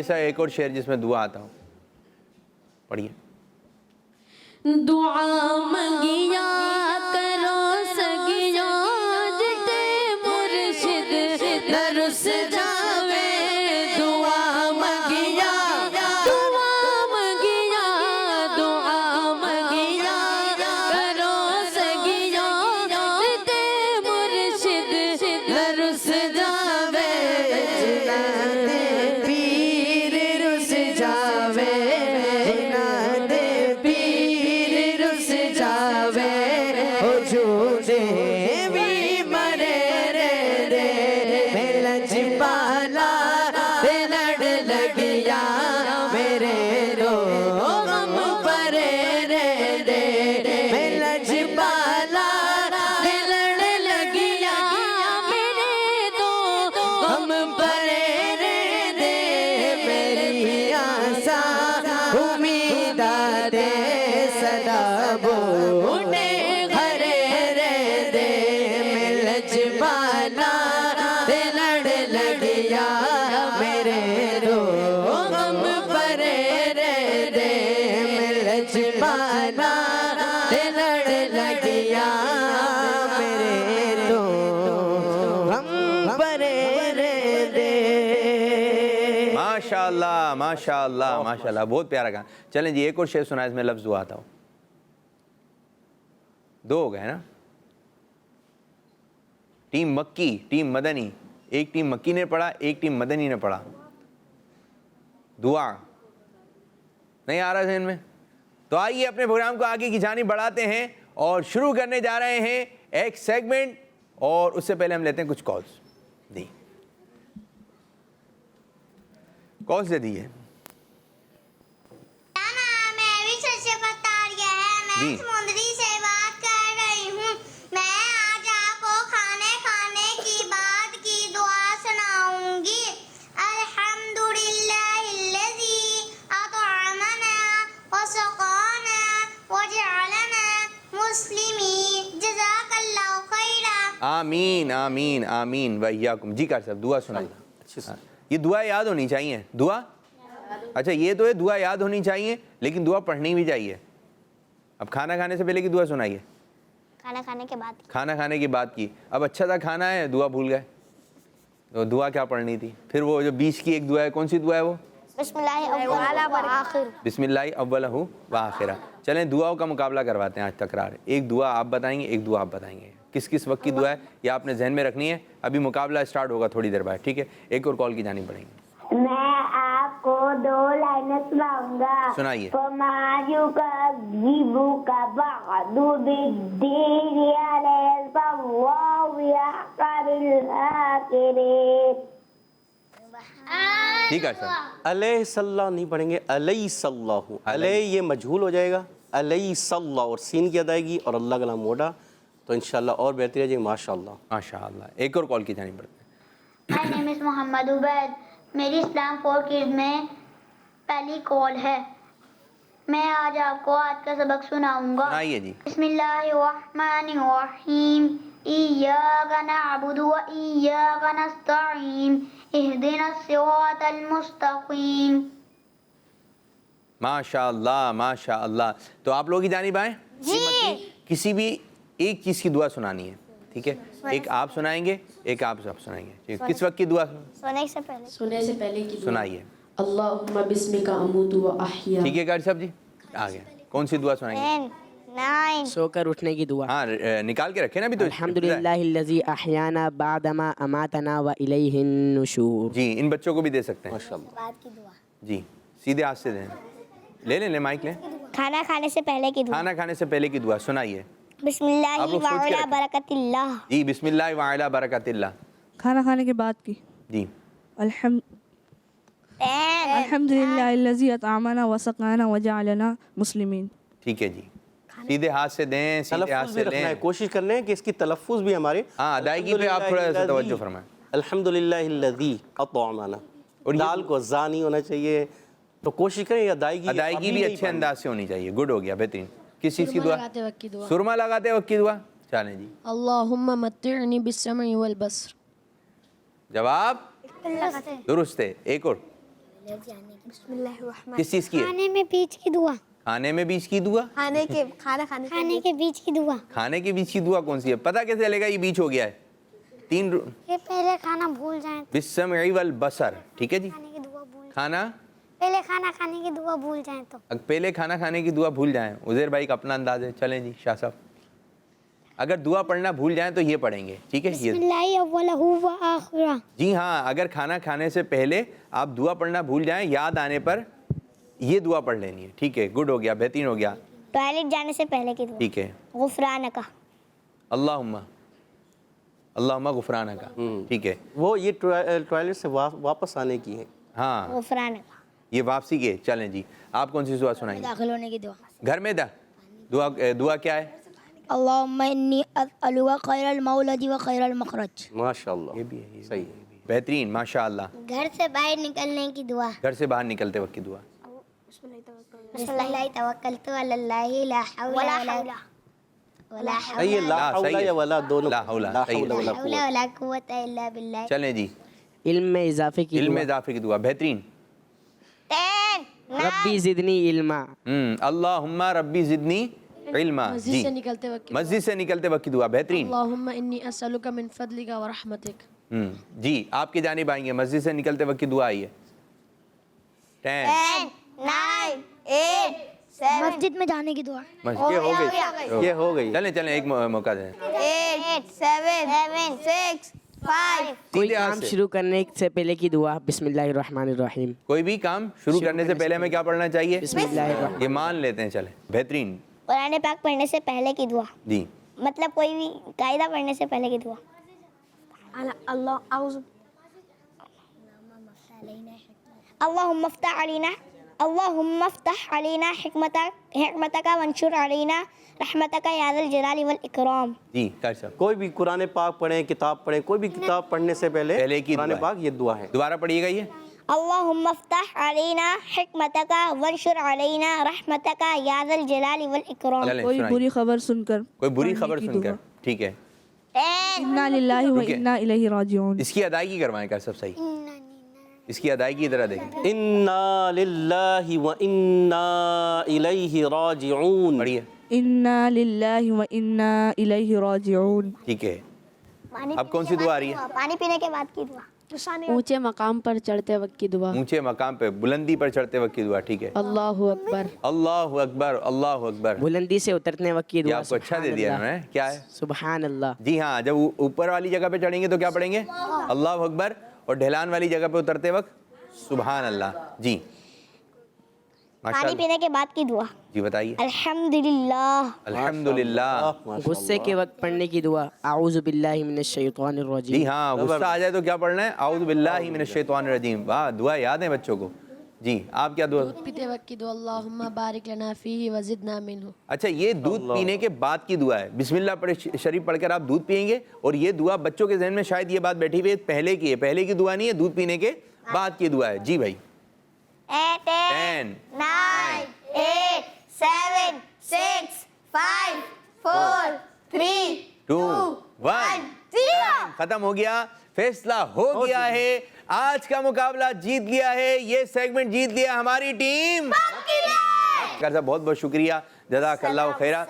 ایسا ایک اور شعر جس میں دعا آتا ہو، پڑھیے. دعا منگیا کرو سگیا جتے مرشد درس جاوے. دعا منگیا کرو سگیا جتے مرشد درس جاوے. پیر رس جاوے، جناد پیر رس جاوے، او جھوٹے بھی مرے رے رے، ملج پالا تے لڑ لگیا میرے رو غم پرے رے رے، ملج پالا تے لڑ لگیا میرے دو غم پرے رے رے. میری آسا امیدات صدا بوٹے گھرے رے رے، ملج بالا دے لڑ لگیا میرے رو غم پرے رے رے، ملج بالا دے لڑ لگیا میرے رو غم پرے رے رے. ماشاء اللہ ماشاء اللہ ماشاء اللہ، بہت پیارا گانا. چلیں جی ایک اور شعر سنا، اس میں لفظ دعا آتا ہو. 2 ہو گئے نا. ٹیم مکی، ٹیم مدنی. ایک ٹیم مکی نے پڑھا، ایک ٹیم مدنی نے پڑھا. دعا نہیں آ رہا ذہن میں؟ تو آئیے اپنے پروگرام کو آگے کی جانب بڑھاتے ہیں اور شروع کرنے جا رہے ہیں ایک سیگمنٹ. اور اس سے پہلے ہم لیتے ہیں کچھ کالز. جی کالز دے دیے. میں بھی سے فتاریہ ہے. میں جی. سمندری سے بات کر رہی ہوں. میں آج آپ کو کھانے کی بعد کی دعا سناؤں گی. الحمدللہ الذی اطعمنا وسقانا وجعلنا مسلمین. جزاک اللہ خیرا. آمین آمین آمین وإیاکم. جی کار صاحب دعا سنائیے. یہ دعا یاد ہونی چاہیے. دعا اچھا یہ تو ہے دعا یاد ہونی چاہیے، لیکن دعا پڑھنی بھی چاہیے. اب کھانا کھانے سے پہلے کی دعا سنائیے. کھانا کھانے کے بعد کھانا کھانے کی بات کی. اب اچھا تھا کھانا ہے، دعا بھول گئے، تو دعا کیا پڑھنی تھی؟ پھر وہ جو بیچ کی ایک دعا ہے، کون سی دعا ہے وہ؟ بسم اللہ اول وآخر. بسم اللہ اولہ وآخرہ. چلیں دعاؤں کا مقابلہ کرواتے ہیں آج تکرار. ایک دعا آپ بتائیں گے، ایک دعا آپ بتائیں گے. کس وقت کی دعا ہے یہ آپ نے ذہن میں رکھنی ہے. ابھی مقابلہ اسٹارٹ ہوگا تھوڑی دیر بعد، ٹھیک ہے؟ ایک اور کال کی جانب بڑھیں گے. میں آپ کو 2 لائنیں سناؤں گا. سنائیے. فما يكذبك بعد بالدين أليس الله أحسن الحاكمين. ٹھیک ہے سر. علیہ اللہ نہیں پڑھیں گے، علیہ اللہ. علیہ یہ مجہول ہو جائے گا. علیہ اللہ اور سین کی ادائیگی اور اللہ کا نام موڑا، تو انشاءاللہ اور بہتر ہے جی. ماشاء اللہ ماشاء اللہ. ایک اور کال کی جانب بڑھتے ہیں. My name is محمد عبید. میری اسلام 4 Kids میں پہلی کال ہے. میں آج آپ کو آج کا سبق سناؤں گا. سنائیے جی. بسم اللہ الرحمن الرحیم. ایاک نعبد و ایاک نستعین. اہدنا الصراط المستقیم. ماشاء اللہ ماشاء اللہ. تو آپ لوگ کی جانب آئیں. جی. کسی بھی ایک چیز کی دعا سنانی ہے، ٹھیک ہے؟ ایک آپ سنائیں گے، ایک آپ سنائیں گے. کس وقت کی دعا سونے سے پہلے کی دعا. سنائیے. اللہم بسمک اموت و احیا. ٹھیک ہے قاری صاحب جی آگے کون سی دعا سنائیں گے؟ 9 سو کر اٹھنے کی دعا. ہاں نکال کے رکھے نا ابھی تو. الحمدللہ الذی احیانا بعدما اماتنا والیہ النشور. جی ان بچوں کو بھی دے سکتے ہیں. ماشاء اللہ. بعد کی دعا. جی سیدھے ہاتھ سے دیں. لے مائک لیں. کھانا کھانے سے پہلے کی دعا. کھانا کھانے سے پہلے کی دعا سنائیے. بسم اللہ آپ لوگ سوچ کے وعلی رکھیں. برکت اللہ. جی بسم اللہ وعلی برکات اللہ. کھانا کھانے کے بعد کی. جی الحمدللہ الذی اطعمنا وسقانا وجعلنا مسلمین. ٹھیک ہے جی. سیدھے ہاتھ سے دیں، سیدھے ہاتھ تلفظ سے بھی رکھنا ہے، دیں. کوشش کر لیں کہ اس کی تلفظ بھی ہمارے ہاں ادائیگی پہ آپ تھوڑا سا توجہ فرمائیں. الحمدللہ الذی اطعمنا. اور دال کو زا نہیں ہونا چاہیے، تو کوشش کریں ادائیگی بھی اچھے انداز سے ہونی چاہیے. گڈ ہو گیا، بہترین. کس چیز کی دعا؟ سرما لگاتے وقت کی دعا. چلیں جی. اللہم متعنی بالسمع والبصر. جواب درست ہے. ایک اور. بسم اللہ الرحمن کس چیز کی ہے؟ کھانے میں بیچ کی دعا. کھانے میں بیچ کی دعا. کھانے کے کھانے کے بیچ کی دعا. کھانے کے بیچ کی دعا کون سی ہے؟ پتہ کیسے چلے گا یہ بیچ ہو گیا ہے؟ کہ پہلے کھانا بھول جائیں تو بالسمع والبصر. ٹھیک ہے جی. کھانے کی دعا بھول کھانا پہلے کھانا کھانے کی دعا بھول جائیں تو پہلے کھانا کھانے کی دعا بھول جائیں. عزیر بھائی کا اپنا انداز ہے. چلیں جی شاہ صاحب. اگر دعا پڑھنا بھول جائیں تو یہ پڑھیں گے. ٹھیک ہے بسم یہ اللہ اولہ و آخرہ. جی ہاں اگر کھانا کھانے سے پہلے آپ دعا پڑھنا بھول جائیں یاد آنے پر یہ دعا پڑھ لینی ہے. ٹھیک ہے گڈ ہو گیا بہترین ہو گیا. ٹوائلٹ جانے سے پہلے کی دعا. ٹھیک ہے غفرانک. اللہم غفرانک. ٹھیک ہے وہ یہ ٹوائلٹ سے واپس آنے کی ہے. ہاں غفرانک. یہ واپسی کے. چلیں جی آپ کون سی دعا سنائیں گے؟ داخل ہونے کی دعا. گھر میں دعا کیا ہے؟ اللہم انی اسألک خیر المولد و خیر المخرج. ماشاء اللہ یہ بھی ہے صحیح ہے. بہترین ماشاء اللہ. گھر سے باہر نکلنے کی دعا. گھر سے باہر نکلتے وقت کی دعا. بسم اللہ توکلت علی اللہ لا حول ولا صحیح ہے. لا لا، حول صحیح ہے. یا ولا دونوں. لا حول، لا صحیح ہے. حول ولا حول قوت. ولا قوت الا باللہ. چلیں جی علم میں اضافے کی علم دعا. اضافے کی دعا. بہترین. ربی زدنی علما. اللہم ربی زدنی علما. مسجد جی سے نکلتے وقت مسجد سے نکلتے وقت کی دعا. بہترین. اللہم انی اسألک من فضلک و رحمتک. جی آپ کی جانب آئیں گے. مسجد سے نکلتے وقت کی دعا آئی ہے. 10 9 8 7 مسجد میں جانے کی دعا. یہ ہو گئی. یہ ہو گئی. چلیں ایک موقع دیں. 8 7 6 5 کوئی سیدھے ہاتھ کام سے. شروع کرنے سے پہلے کی دعا. بسم اللہ الرحمن الرحیم. کوئی بھی کام شروع کرنے سے پہلے ہمیں کیا پڑھنا چاہیے؟ بسم اللہ الرحمن. یہ مان لیتے ہیں. چلیں بہترین. قرآن پاک پڑھنے سے پہلے کی دعا. جی مطلب کوئی بھی قاعدہ پڑھنے سے پہلے کی دعا. اللہم افتح علینا حکمتک وانشر علینا رحمتک یا ذا الجلال والاکرام. جی کر صاحب کوئی بھی قرآن پاک پڑھیں کتاب پڑھیں کوئی بھی کتاب پڑھنے سے پہلے کی قرآن دعا ہے. پاک یہ دعا ہے. دوبارہ پڑھیے گا یہ. اللہم افتح علینا حکمتک وانشر علینا رحمتک یا ذا الجلال والاکرام. چلیں کوئی سنائیے. بری خبر سن کر کوئی بری پڑھنے خبر کی سن کر. دعا. ٹھیک ہے انا للہ و ٹھیک ہے. انا الیہ راجعون. اس کی ادائیگی کروائیں کر سب صحیح. اس کی ادائیگی ادھر دیکھیں. انا للہ و انا الیہ راجعون. پڑھیے. انا للہ و انا الیہ راجعون. ٹھیک ہے اب کون سی دعا آ رہی ہے؟ پانی پینے کے بعد کی دعا. اونچے مقام پر چڑھتے وقت کی دعا. اونچے مقام پہ بلندی پر چڑھتے وقت کی دعا. ٹھیک ہے اللہ اکبر. اللہ اکبر اللہ اکبر. بلندی سے اترنے وقت کی یہ دعا. آپ کو اچھا دے دیا انہوں نے. کیا ہے؟ سبحان اللہ. جی ہاں جب اوپر والی جگہ پہ چڑھیں گے تو کیا پڑھیں گے؟ اللہ اکبر. اور ڈھلان والی جگہ پہ اترتے وقت سبحان اللہ. جی ماشاء پانی اللہ. پینے کے بعد کی دعا. جی بتائیے. الحمدللہ. الحمدللہ. غصے کے وقت پڑھنے کی دعا. اعوذ باللہ من الشیطان جی الرجیم. ہاں غصہ آ جائے تو کیا پڑھنا ہے؟ اعوذ باللہ من الشیطان الرجیم. واہ دعا یاد ہے بچوں کو. جی آپ کیا دعا؟ دودھ پیتے وقت کی دعا. اللہم بارک لنا فیہ وزدنا منہ. اچھا یہ دودھ پینے کے بعد کی دعا ہے. بسم اللہ شریف پڑھ کر آپ دودھ پئیں گے. اور یہ دعا بچوں کے ذہن میں شاید یہ بات بیٹھی ہوئی ہے پہلے کی ہے. پہلے کی دعا نہیں ہے دودھ پینے کے بعد کی دعا ہے. جی بھائی. 10 9 8 7 6 5 4 3 2 1 ختم ہو گیا. فیصلہ ہو گیا ہے. آج کا مقابلہ جیت گیا ہے. یہ سیگمنٹ جیت لیا ہماری ٹیم. صاحب بہت بہت شکریہ. جزاک اللہ خیرہ.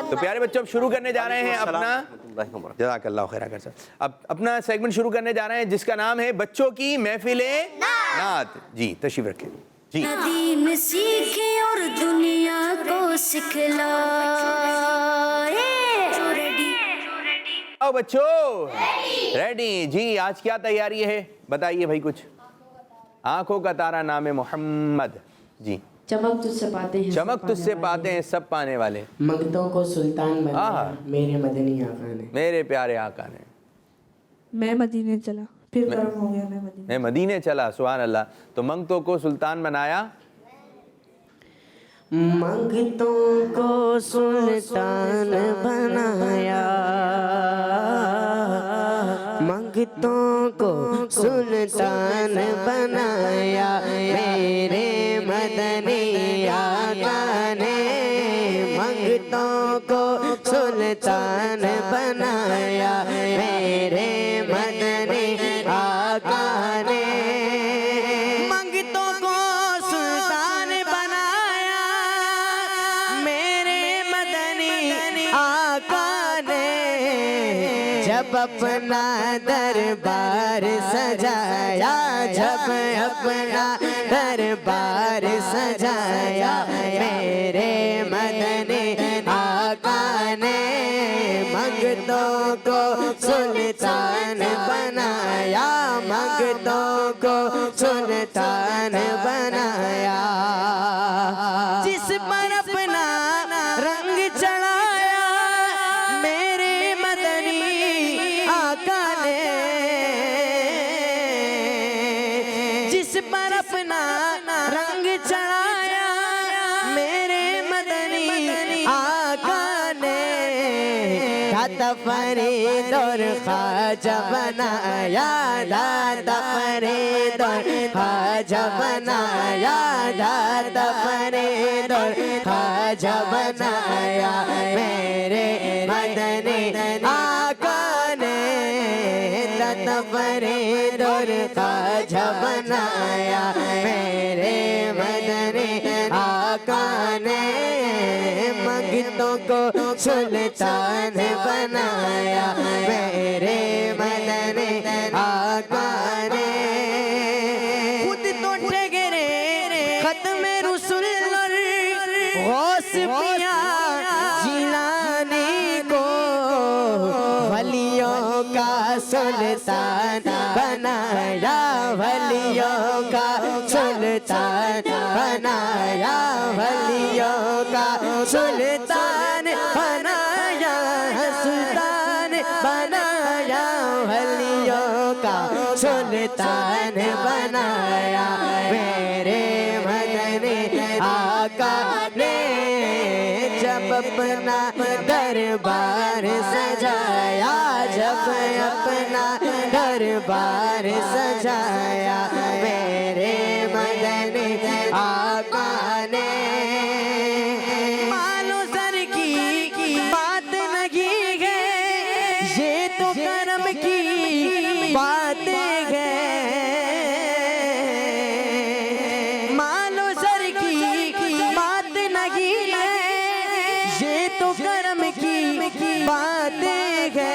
تو پیارے بچوں اب شروع کرنے جا رہے ہیں اپنا جزاک اللہ خیرہ کر صاحب اب اپنا سیگمنٹ شروع کرنے جا رہے ہیں جس کا نام ہے بچوں کی محفل نعت. جی تشریف رکھیں. جی دین سیکھے اور دنیا کو سکھلائے. آؤ بچوں ریڈی. جی آج کیا تیاری ہے بتائیے بھائی کچھ. آنکھوں کا تارا نام محمد. جی چمک تجھ سے پاتے ہیں. چمک تجھ سے پاتے ہیں سب پانے والے. منگتوں کو سلطان بنایا میرے مدنی آقا نے. میرے پیارے آقا نے. میں مدینے چلا پھر کرم ہو گیا میں مدینے. میں مدینے چلا. سبحان اللہ. تو منگتوں کو سلطان بنایا. منگتوں کو سلطان بنایا. منگتوں کو سلطان بنایا میرے مدنی آقا نے. منگتوں کو سلطان بنایا میرے مدنی آقا نے. منگتوں جب اپنا دربار سجایا، جب اپنا دربار سجایا، میرے مدنی آقا نے منگتوں کو سلطان بنایا، منگتوں کو سلطان بنایا، جس پر اپنا رنگ چڑھایا میرے مدنی آقا نے، جس پر اپنا رنگ چڑھایا میرے مدنی آقا نے، داتا فرید اور خواجہ بنایا، داتا فرید اور خواجہ بنایا، داتا فرید اور خواجہ بنایا، میرے مدنی آقا نے، داتا فرید اور خواجہ بنایا، میرے مدنی آقا نے منگتوں کو سلطان بنایا، میرے مدنی آقا نے، خود تو ٹھگرے ختم رسول اور غوث پیا جیلانی کو ولیوں کا سلطان بنایا، ولیوں کا سلطان بنایا، ولیوں کا سلطان بنایا، سلطان بنایا، ولیوں کا سلطان بنایا، میرے مدنی آقا نے جب اپنا دربار سجایا، جب اپنا دربار سجایا، میرے مدنی آقا نے مالو سر کی بات نہیں ہے، یہ تو کرم کی بات ہے، مالو سر کی بات نہیں ہے، یہ تو کرم کی بات ہے،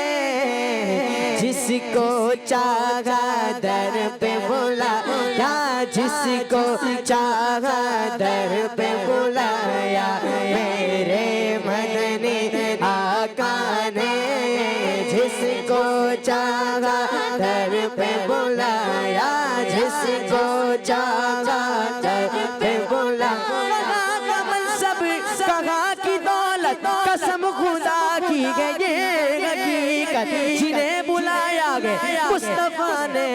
جس کو چاہا در پہ بلایا، جس کو چاہا در پہ بلایا، میرے مدنی آقا نے، جس کو چاہا در پہ بلایا، جس کو چاہا در پہ بلایا، کہاں منصب کہاں کی دولت، قسم خدا کی ہے یہ حقیقت، جنہیں بلایا گیا مصطفیٰ نے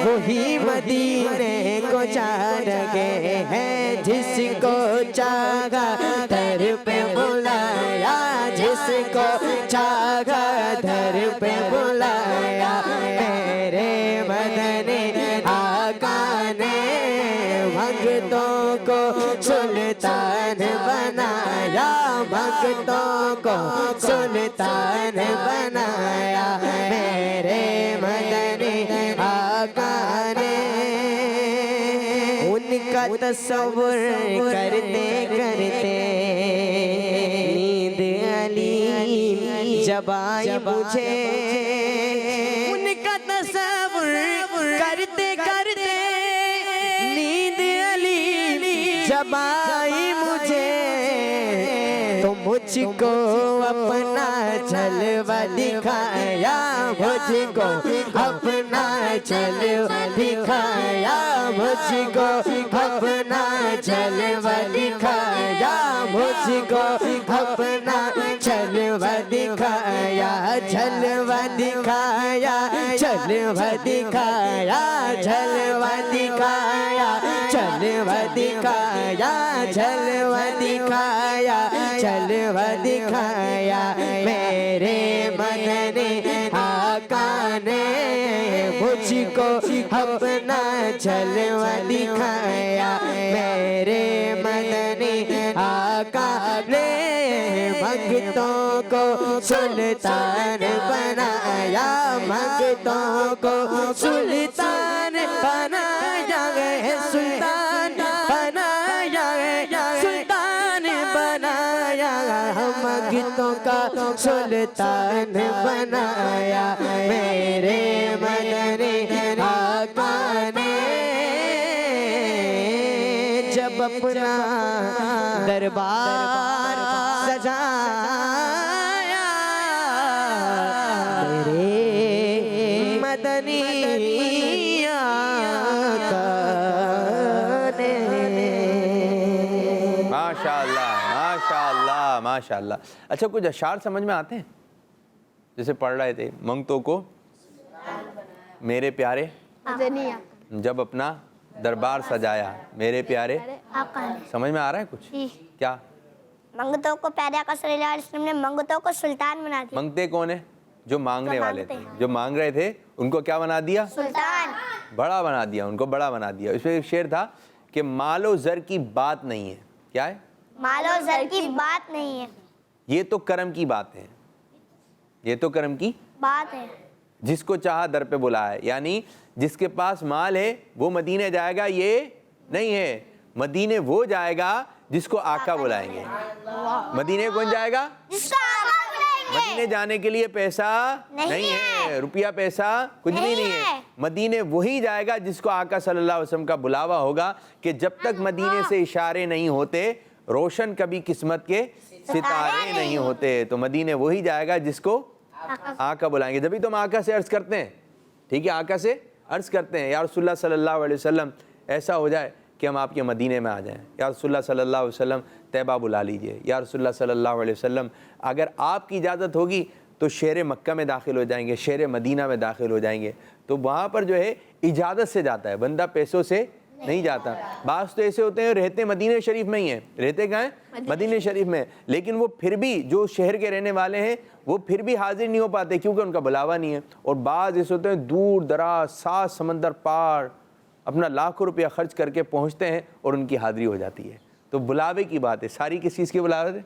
وہی مدینے کو چاہ گئے ہیں، جس کو چاہا در پہ بلایا، جس کو چاہا در پہ بلایا، میرے مدنی آقا نے منگتوں کو سلطان بنایا، منگتوں کو سلطان بنایا، میرے مدنی آقا نے، ان کا تصور کرتے کرتے نیند علی جب آئی مجھے، ان کا تصور کرتے کرتے نیند علی جب آئی مجھے، تو مجھ کو اپنا جلوہ دکھایا، مجھ کو اپنا جلوہ دکھایا، مجھ کو اپنا جلوہ دکھایا، مجھ کو اپنا جلوہ دکھایا، جلوہ دکھایا، جلوہ دکھایا، جلوہ دکھایا، جلوہ دکھایا، جلوہ دکھایا، جلوہ دکھایا، میرے مدنی آقا نے مجھ کو اپنا جلوہ دکھایا، میرے مدنی آقا نے منگتوں کو سلطان بنایا، منگتوں کو سلطان بنایا ہے، سلطان بنایا ہے، سلطان بنایا ہم گیتوں کا سلطان بنایا میرے مدنی آقا نے جب اپنا دربار سجایا میرے مدنی آقا نے۔ ماشاءاللہ ماشاءاللہ ماشاءاللہ۔ اچھا کچھ اشعار سمجھ میں آتے ہیں؟ جیسے پڑھ رہے تھے منگتوں کو میرے پیارے جب اپنا دربار سجایا میرے پیارے آقا نے۔ سمجھ میں آ رہا ہے کچھ؟ کیا منگتوں کو پیارے آقا صلی اللہ علیہ وسلم نے منگتوں کو سلطان بنا دیا۔ منگتے کون ہیں؟ جو مانگنے والے تھے، جو مانگ رہے تھے ان کو کیا بنا دیا؟ سلطان۔ بڑا بنا دیا، ان کو بڑا بنا دیا۔ اس میں ایک شعر تھا کہ مال و زر کی بات نہیں ہے، کیا ہے؟ مال و زر کی بات نہیں ہے، یہ تو کرم کی بات ہے، یہ تو کرم کی بات ہے۔ جس کو چاہا در پہ بلایا، یعنی جس کے پاس مال ہے وہ مدینے جائے گا یہ نہیں ہے، مدینے وہ جائے گا جس کو آقا بلائیں گے۔ مدینے کون جائے گا؟ جس کو آقا بلائیں گے۔ مدینے جانے کے لیے پیسہ نہیں ہے، روپیہ پیسہ کچھ بھی نہیں ہے۔ مدینے وہی جائے گا جس کو آقا صلی اللہ علیہ وسلم کا بلاوا ہوگا کہ جب تک مدینے سے اشارے نہیں ہوتے روشن کبھی قسمت کے ستارے نہیں ہوتے۔ تو مدینے وہی جائے گا جس کو آقا بلائیں گے۔ جبھی تو ہم آقا سے عرض کرتے ہیں، ٹھیک ہے، آقا سے عرض کرتے ہیں یا رسول اللہ صلی اللہ علیہ وسلم ایسا ہو جائے کہ ہم آپ کے مدینے میں آ جائیں، یا رسول اللہ صلی اللہ علیہ وسلم طیبہ بلا لیجئے، یا رسول اللہ صلی اللہ علیہ وسلم اگر آپ کی اجازت ہوگی تو شہر مکہ میں داخل ہو جائیں گے، شہر مدینہ میں داخل ہو جائیں گے۔ تو وہاں پر جو ہے اجازت سے جاتا ہے بندہ، پیسوں سے نہیں جاتا۔ بعض تو ایسے ہوتے ہیں رہتے مدینہ شریف میں ہی ہیں، رہتے کہاں ہیں؟ مدینہ شریف میں، لیکن وہ پھر بھی جو شہر کے رہنے والے ہیں وہ پھر بھی حاضر نہیں ہو پاتے کیونکہ ان کا بلاوا نہیں ہے۔ اور بعض ایسے ہوتے ہیں دور دراز 7 سمندر پار اپنا لاکھوں روپیہ خرچ کر کے پہنچتے ہیں اور ان کی حاضری ہو جاتی ہے۔ تو بلاوے کی بات ہے، ساری کس چیز کی بلاوے؟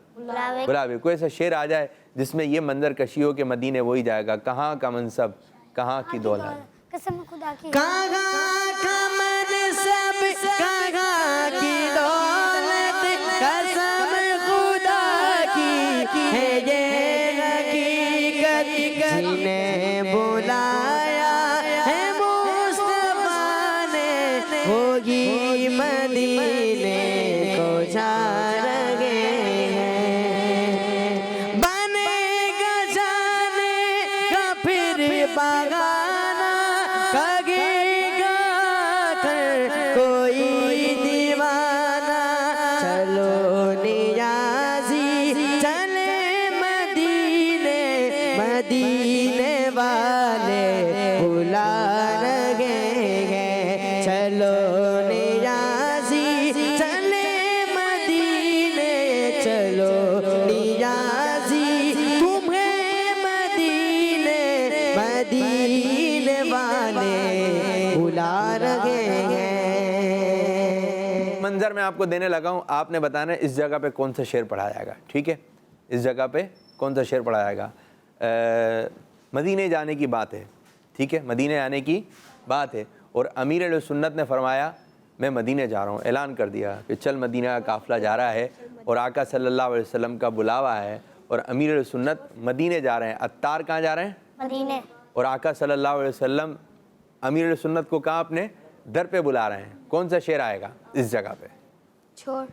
بلاوے۔ کوئی ایسا شعر آ جائے جس میں یہ منظر کشی ہو کہ مدینے وہی جائے گا، کہاں کا منصب کہاں کی دولت، قسم خدا کی، کہاں کا منصب کہاں کی دولت، قسم خدا کی ہے یہ حقیقت، جنہیں بلایا ہے مصطفیٰ نے وہی مدینے کو جا رہے ہیں۔ بنے گا جانے کا پھر بغانہ، کگے گا کر کوئی دیوانہ، چلو نیازی چلے مدینے، مدینے والے بلا رہے ہیں، چلو نیازی چلے مدینے، چلو نیازی تمہیں مدینے، مدینے والے بلا رہے ہیں۔ منظر میں آپ کو دینے لگا ہوں، آپ نے بتانا ہے اس جگہ پہ کون سا شعر پڑھا جائے گا، ٹھیک ہے؟ اس جگہ پہ کون سا شعر پڑھا جائے گا؟ مدینے جانے کی بات ہے، ٹھیک ہے، مدینے جانے کی بات ہے، اور امیر علیہ سنت نے فرمایا میں مدینے جا رہا ہوں، اعلان کر دیا کہ چل مدینہ کا قافلہ جا رہا ہے اور آقا صلی اللہ علیہ وسلم کا بلاوا ہے، اور امیر علیہ سنت مدینے جا رہے ہیں۔ عطار کہاں جا رہے ہیں؟ مدینے۔ اور آقا صلی اللہ علیہ وسلم امیر علیہ سنت کو کہاں اپنے در پہ بلا رہے ہیں۔ کون سا شعر آئے گا اس جگہ پہ؟ چھوڑ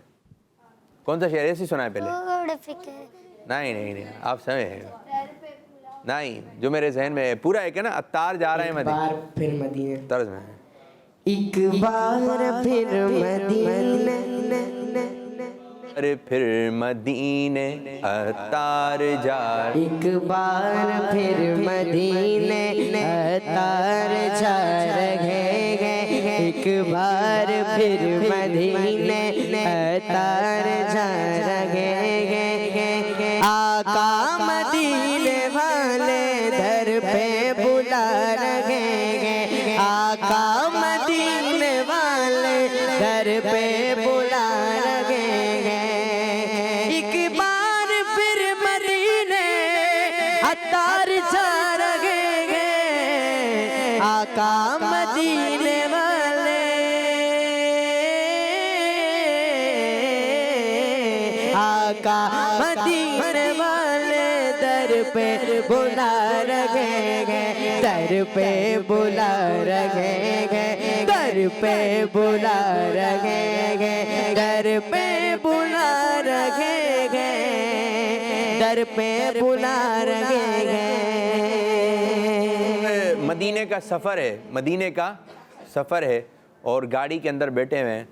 کون سا شعر ایسی سنائے پہلے؟ چھوڑ فکر، نہیں آپ سمجھے نہیں، جو میرے ذہن میں ہے پورا ایک ہے نا، عطار جا رہے ہیں مدینے، پھر مدینے طرز میں ایک بار پھر مدینے، ارے پھر مدینے عطار جا، ایک بار پھر مدینے عطار جا رہے ہیں، ایک بار پھر مدینے عطار جا رہے ہیں، آقا مدینے والے در پہ بلا رہے ہیں، آقا مدینے والے در پہ بلا رہے ہیں، ایک بار پھر مدینے عطار جا رہے ہیں، آقا مدینے والے آقا مدینے والے در پہ بلا رہے ہیں، در پہ بلا رہے ہیں، در پہ بلا رہے ہیں، در پہ بلا رہے ہیں، در پہ بلا رہے ہیں۔ مدینے کا سفر ہے، مدینے کا سفر ہے، اور گاڑی کے اندر بیٹھے ہوئے ہیں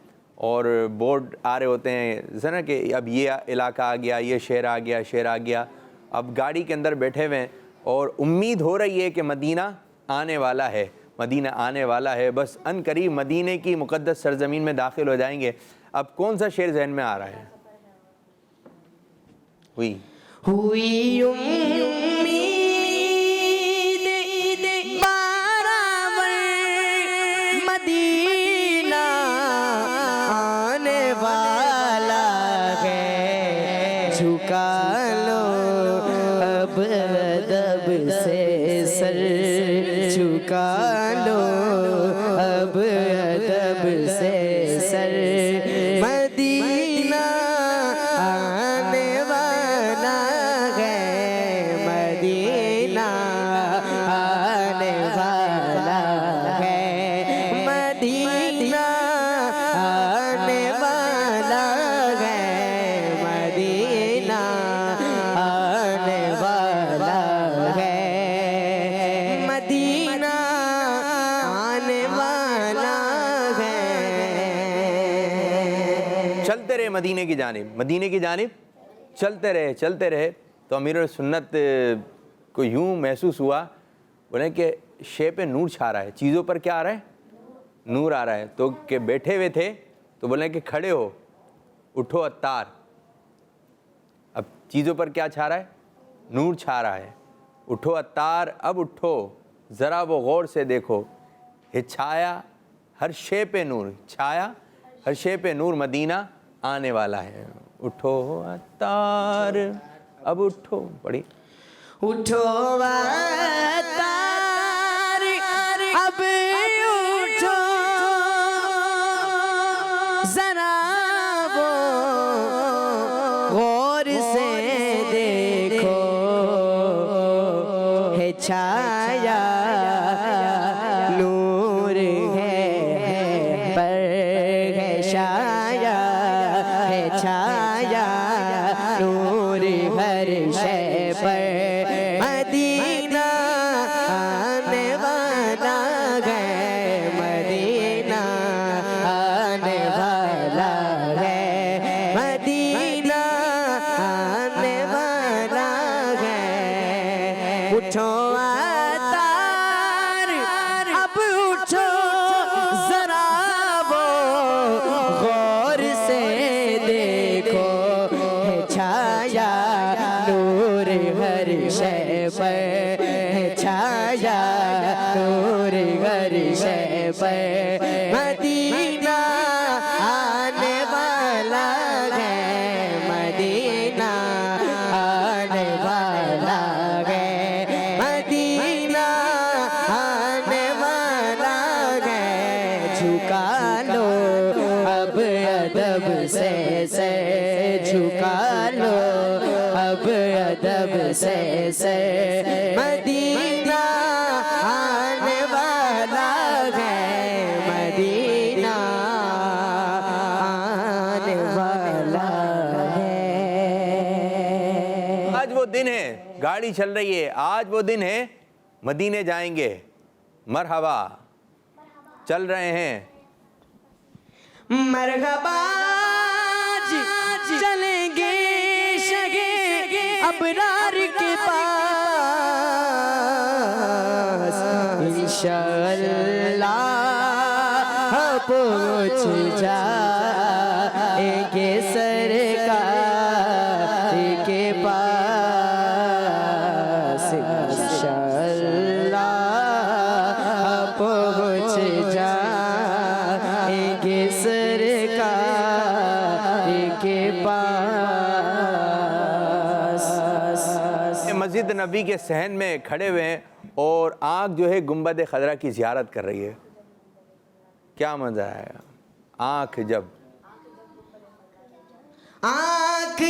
اور بورڈ آ رہے ہوتے ہیں ذرا کہ اب یہ علاقہ آ گیا، یہ شہر آ گیا، شہر آ گیا۔ اب گاڑی کے اندر بیٹھے ہوئے ہیں اور امید ہو رہی ہے کہ مدینہ آنے والا ہے، مدینہ آنے والا ہے، بس ان قریب مدینے کی مقدس سرزمین میں داخل ہو جائیں گے۔ اب کون سا شعر ذہن میں آ رہا ہے؟ ہوئی امید بارآور مدینہ آنے والا ہے، جھکا لو اب ادب سے سر، جھکا لو اب ادب سے سر، مدینہ آنے والا ہے، مدینہ آنے والا ہے، مدینہ آنے والا ہے، مدینہ آنے والا ہے، مدینہ آنے والا ہے۔ چلتے رہے مدینے کی جانب، مدینے کی جانب چلتے رہے، چلتے رہے۔ تو امیر السنت کو یوں محسوس ہوا، بولے کہ شے پہ نور چھا رہا ہے، چیزوں پر کیا آ رہا ہے؟ نور آ رہا ہے۔ تو کہ بیٹھے ہوئے تھے تو بولے کہ کھڑے ہو، اٹھو عطار۔ اب چیزوں پر کیا چھا رہا ہے؟ نور چھا رہا ہے۔ اٹھو عطار، اب اٹھو، ذرا وہ غور سے دیکھو، ہے چھایا ہر شے پہ نور، چھایا ہر شے پہ نور، مدینہ آنے والا ہے۔ اٹھو عطار، اب اٹھو، پڑھی۔ اٹھو عطار، اب اٹھو، ذرا وہ غور سے دیکھو، ہے چھایا نور ہے پر ہے چھایا، ہے چھایا نور ہر شے پر، مدینہ آنے والا ہے، مدینہ آنے والا ہے، مدینہ آنے والا ہے۔ اٹھو عطار، اب اٹھو، ذرا وہ غور سے دیکھو، ہے چھایا نور ہر شے پر، ہے چھایا نور ہر شے پر، مدینہ آنے والا ہے، مدینہ آنے والا ہے، مدینہ آنے والا ہے، جھکا لو اب ادب سے سر، جھکا لو اب ادب سے سر، مدینہ آنے والا ہے، مدینہ آنے والا ہے۔ آج وہ دن ہے، گاڑی چل رہی ہے، آج وہ دن ہے، مدینے جائیں گے، مرحبا، چل رہے ہیں۔ مرحبا چلیں گے شگے ابرار کے پاس، انشاءاللہ پہنچ جائیں گے سرکار کے پاس، انشاءاللہ پہنچ جائیں گے سرکار کے پاس۔ مسجد نبی کے صحن میں کھڑے ہوئے ہیں اور آنکھ جو ہے گنبد خضرا کی زیارت کر رہی ہے۔ کیا منظر آئے گا آنکھ جب آنکھ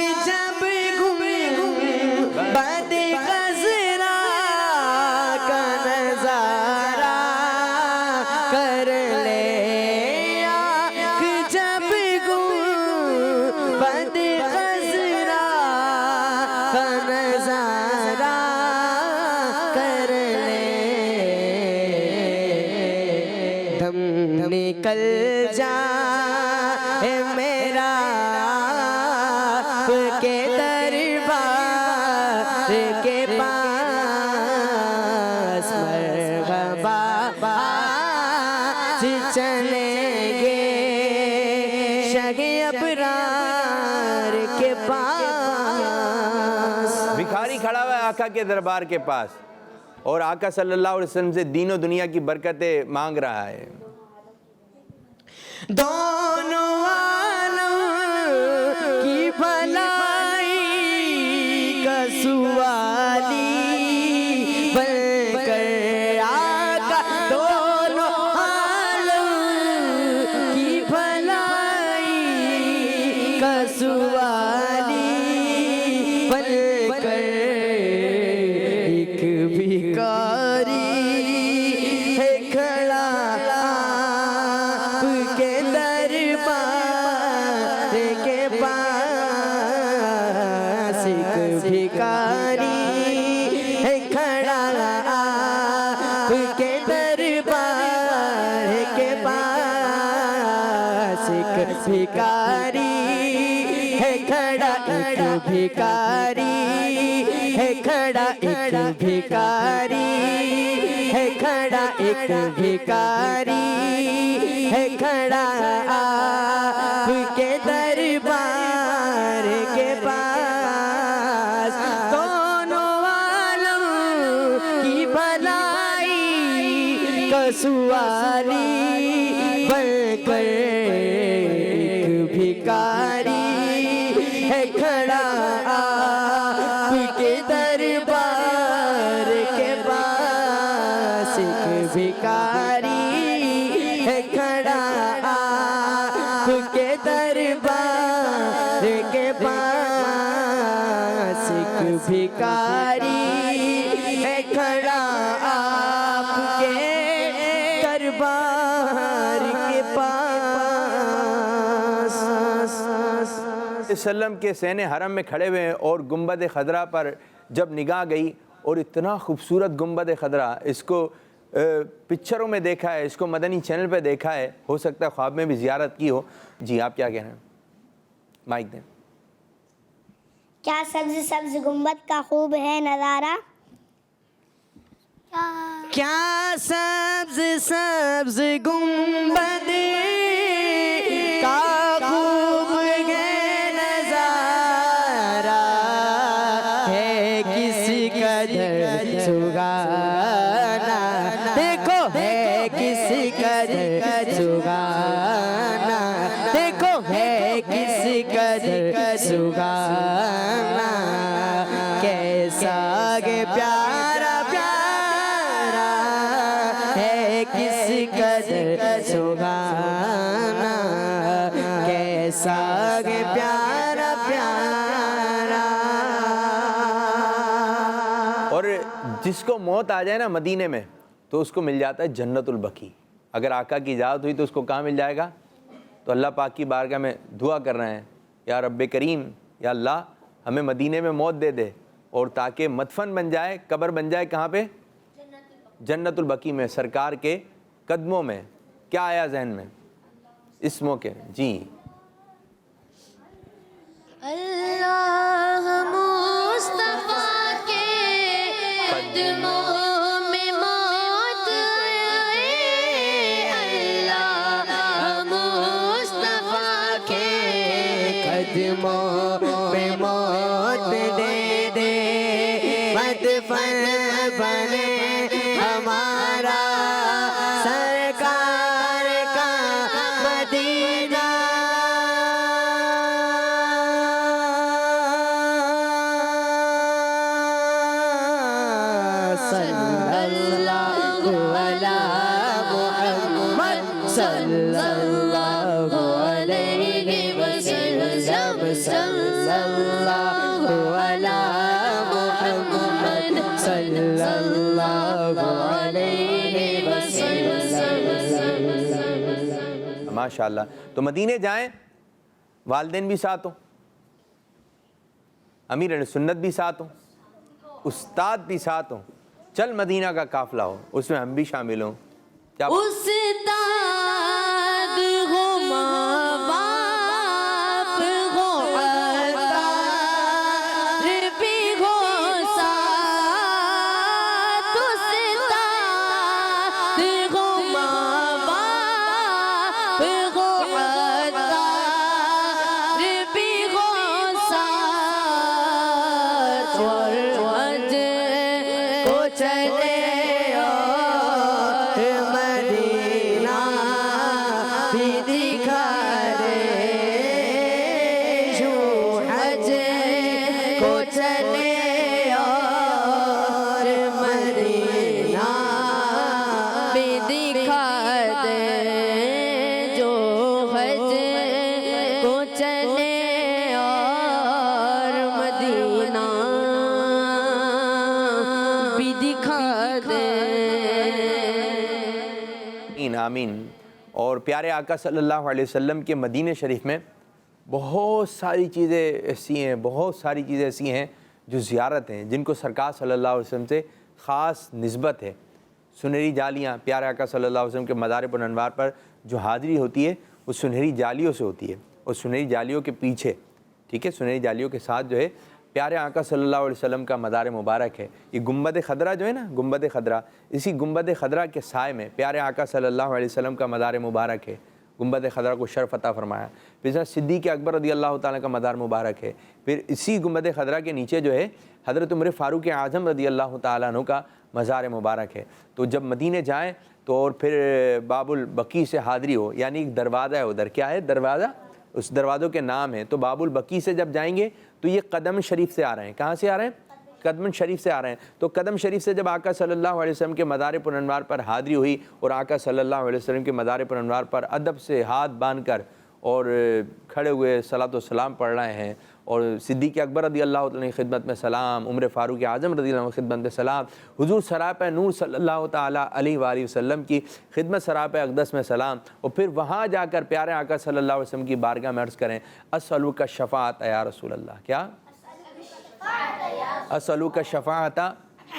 نکل جائے میرا آپ کے دربار کے پاس، مرحبا چلیں گے شہ ابرار کے پاس۔ بھکاری کھڑا ہوا ہے آقا کے دربار کے پاس اور آقا صلی اللہ علیہ وسلم سے دین و دنیا کی برکتیں مانگ رہا ہے۔ دونوں عالم کی بھلائی کا سوالی بن کر آقا، دونوں عالم کی بھلائی کا سوالی بن کر ایک بھکاری ہے کھڑا آپ کے دربار کے پاس، ایک بھکاری ہے کھڑا آپ کے دربار کے پاس، ایک بھکاری ہے کھڑا، ایک بھکاری ہے کھڑا، ایک بھکاری ہے کھڑا، ایک بھکاری ہے کھڑا آپ کے دربار کے پاس، دونوں عالم کی بھلائی کا سوالی بن کر ایک بھکاری ہے کھڑا آپ کے دربار کے پاس، ایک بھکاری ہے کھڑا آپ کے دربار کے پاس، ایک بھکاری ہے کھڑا آپ کے دربار کے پاس۔ وسلم کے سین حرم میں کھڑے ہوئے ہیں اور گنبد خضرا پر جب نگاہ گئی، اور اتنا خوبصورت گنبد خضرا، اس کو پکچروں میں دیکھا ہے، اس کو مدنی چینل پہ دیکھا ہے، ہو سکتا ہے خواب میں بھی زیارت کی ہو۔ جی آپ کیا کہہ رہے ہیں؟ مائک دیں۔ کیا سبز سبز گنبد کا خوب ہے نظارہ، کیا سبز سبز گنبد کا خوب ہے نظارہ، ہے کس قدر سگانا، دیکھو ہے کس قدر سگانا، دیکھو ہے کس قدر سگانا، کیسا گے پیارا پیارا ہے کس قدر سگانا، کیسا گے پیارا پیارا۔ اور جس کو موت آ جائے نا مدینے میں تو اس کو مل جاتا ہے جنت البقیع۔ اگر آقا کی اجازت ہوئی تو اس کو کہاں مل جائے گا؟ تو اللہ پاک کی بارگاہ میں دعا کر رہے ہیں، یا رب کریم، یا اللہ ہمیں مدینے میں موت دے دے، اور تاکہ مدفن بن جائے، قبر بن جائے کہاں پہ؟ جنت البقیع میں، سرکار کے قدموں میں۔ کیا آیا ذہن میں اس موقع؟ جی اللہ مصطفیٰ کے قدموں میں موت آئے، اللہ مصطفیٰ کے قدموں میں موت دے دے، مدفن بنے ہمارا سرکار کا مدینہ۔ صلی اللہ علی محمد صلی اللہ علیہ وسلم، صلی اللہ علی محمد صلی اللہ علیہ وسلم۔ ماشاءاللہ۔ تو مدینے جائیں، والدین بھی ساتھ ہوں، امیر اہل سنت بھی ساتھ ہوں، استاد بھی ساتھ ہوں، چل مدینہ کا قافلہ ہو، اس میں ہم بھی شامل ہوں۔ کیا استاد چلے اور مدینہ بھی دکھا دے، جو حج کو چلے اور مدینہ بھی دکھا دے۔ آمین۔ اور پیارے آقا صلی اللہ علیہ وسلم کے مدینہ شریف میں بہت ساری چیزیں ایسی ہیں جو زیارت ہیں، جن کو سرکار صلی اللہ علیہ وسلم سے خاص نسبت ہے۔ سنہری جالیاں، پیارے آقا صلی اللہ علیہ وسلم کے مزار پر انوار پر جو حاضری ہوتی ہے وہ سنہری جالیوں سے ہوتی ہے، اور سنہری جالیوں کے پیچھے، ٹھیک ہے، سنہری جالیوں کے ساتھ جو ہے پیارے آقا صلی اللہ علیہ وسلم کا مزار مبارک ہے۔ یہ گنبد خضرا جو ہے نا، گنبد خضرا، اسی گنبد خضرا کے سائے میں پیارے آقا صلی اللہ علیہ وسلم کا مزار مبارک ہے۔ گنبد خضرا کو شرف عطا فرمایا۔ پھر صدیق اکبر رضی اللہ تعالیٰ کا مزار مبارک ہے۔ پھر اسی گنبد خضرا کے نیچے جو ہے حضرت عمر فاروق اعظم رضی اللہ تعالیٰ عنہ کا مزار مبارک ہے۔ تو جب مدینے جائیں تو اور پھر باب البقیع سے حاضری ہو، یعنی ایک دروازہ ہے ادھر، کیا ہے دروازہ؟ اس دروازوں کے نام ہے۔ تو باب البقیع سے جب جائیں گے تو یہ قدم شریف سے آ رہے ہیں۔ کہاں سے آ رہے ہیں؟ قدم شریف سے آ رہے ہیں۔ تو قدم شریف سے جب آقا صلی اللہ علیہ وسلم کے مزار پر انوار پر حاضری ہوئی اور آقا صلی اللہ علیہ وسلم کے مزار پر انوار پر ادب سے ہاتھ باندھ کر اور کھڑے ہوئے صلاۃ و سلام پڑھ رہے ہیں، اور صدیق اکبر رضی اللہ تعالیٰ کی خدمت میں سلام، عمر فاروق اعظم رضی اللہ عنہ کی خدمت میں سلام، حضور سراپہ نور صلی اللہ تعالیٰ علیہ وآلہ وسلم کی خدمت سراپہ اقدس میں سلام، اور پھر وہاں جا کر پیارے آقا صلی اللہ علیہ وسلم کی بارگاہ میں عرض کریں اسألک الشفاعۃ یا رسول اللہ۔ کیا؟ اسألک الشفاعۃ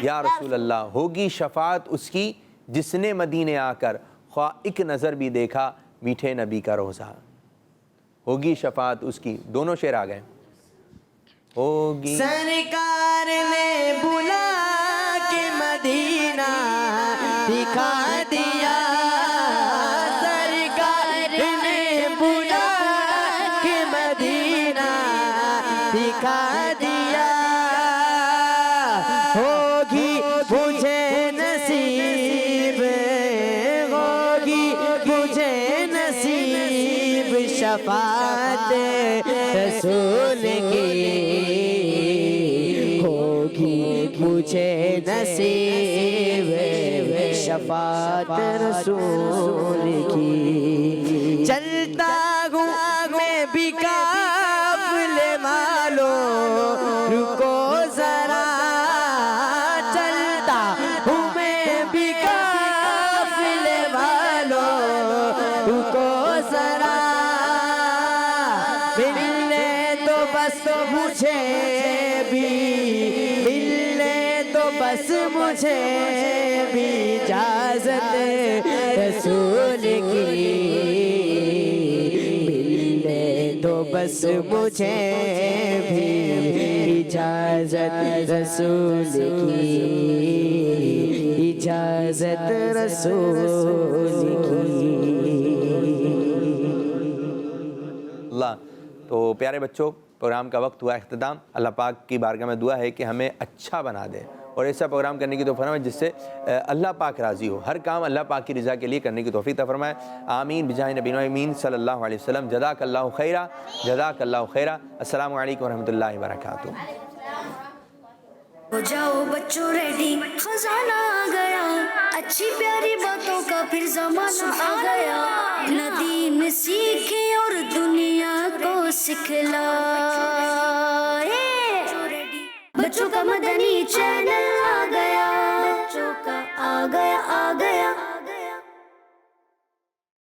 یا رسول اللہ۔ ہوگی شفاعت اس کی جس نے مدینے آ کر خواہ ایک نظر بھی دیکھا میٹھے نبی کا روزہ۔ ہوگی شفاعت اس کی، دونوں شعر آ گئے۔ ہوگی سرکار نے بلا کے مدینہ دکھا دیا، سرکار نے بلا کے مدینہ دکھا دیا، ہوگی مجھے نصیب، ہوگی مجھے نصیب شفاعت رسول کی، ہوگی مجھے نصیب شفاعت رسول کی۔ چلتا ہوں میں بھی قافلے والوں، رکو ذرا، چلتا ہوں میں بھی قافلے والوں، رکو ذرا، ملنے تو بس مجھے بھی، ملنے تو بس مجھے بھی اجازت رسول کی، ملنے تو بس مجھے بھی اجازت رسول کی، اجازت رسول کی۔ اللہ۔ تو پیارے بچوں، پروگرام کا وقت ہوا اختتام۔ اللہ پاک کی بارگاہ میں دعا ہے کہ ہمیں اچھا بنا دے اور ایسا پروگرام کرنے کی توفیق فرمائے جس سے اللہ پاک راضی ہو، ہر کام اللہ پاک کی رضا کے لیے کرنے کی توفیق عطا فرمائے۔ آمین بجاہ نبینا امین صلی اللہ علیہ وسلم۔ جزاک اللہ خیرہ، جزاک اللہ خیرہ۔ السلام علیکم ورحمۃ اللہ وبرکاتہ۔ ہو جاؤ بچوں ریڈی، خزانہ آ گیا، اچھی پیاری باتوں کا پھر زمانہ آ گیا، ندیم سیکھے اور دنیا کو سکھلائے، بچوں کا مدنی چینل آ گیا۔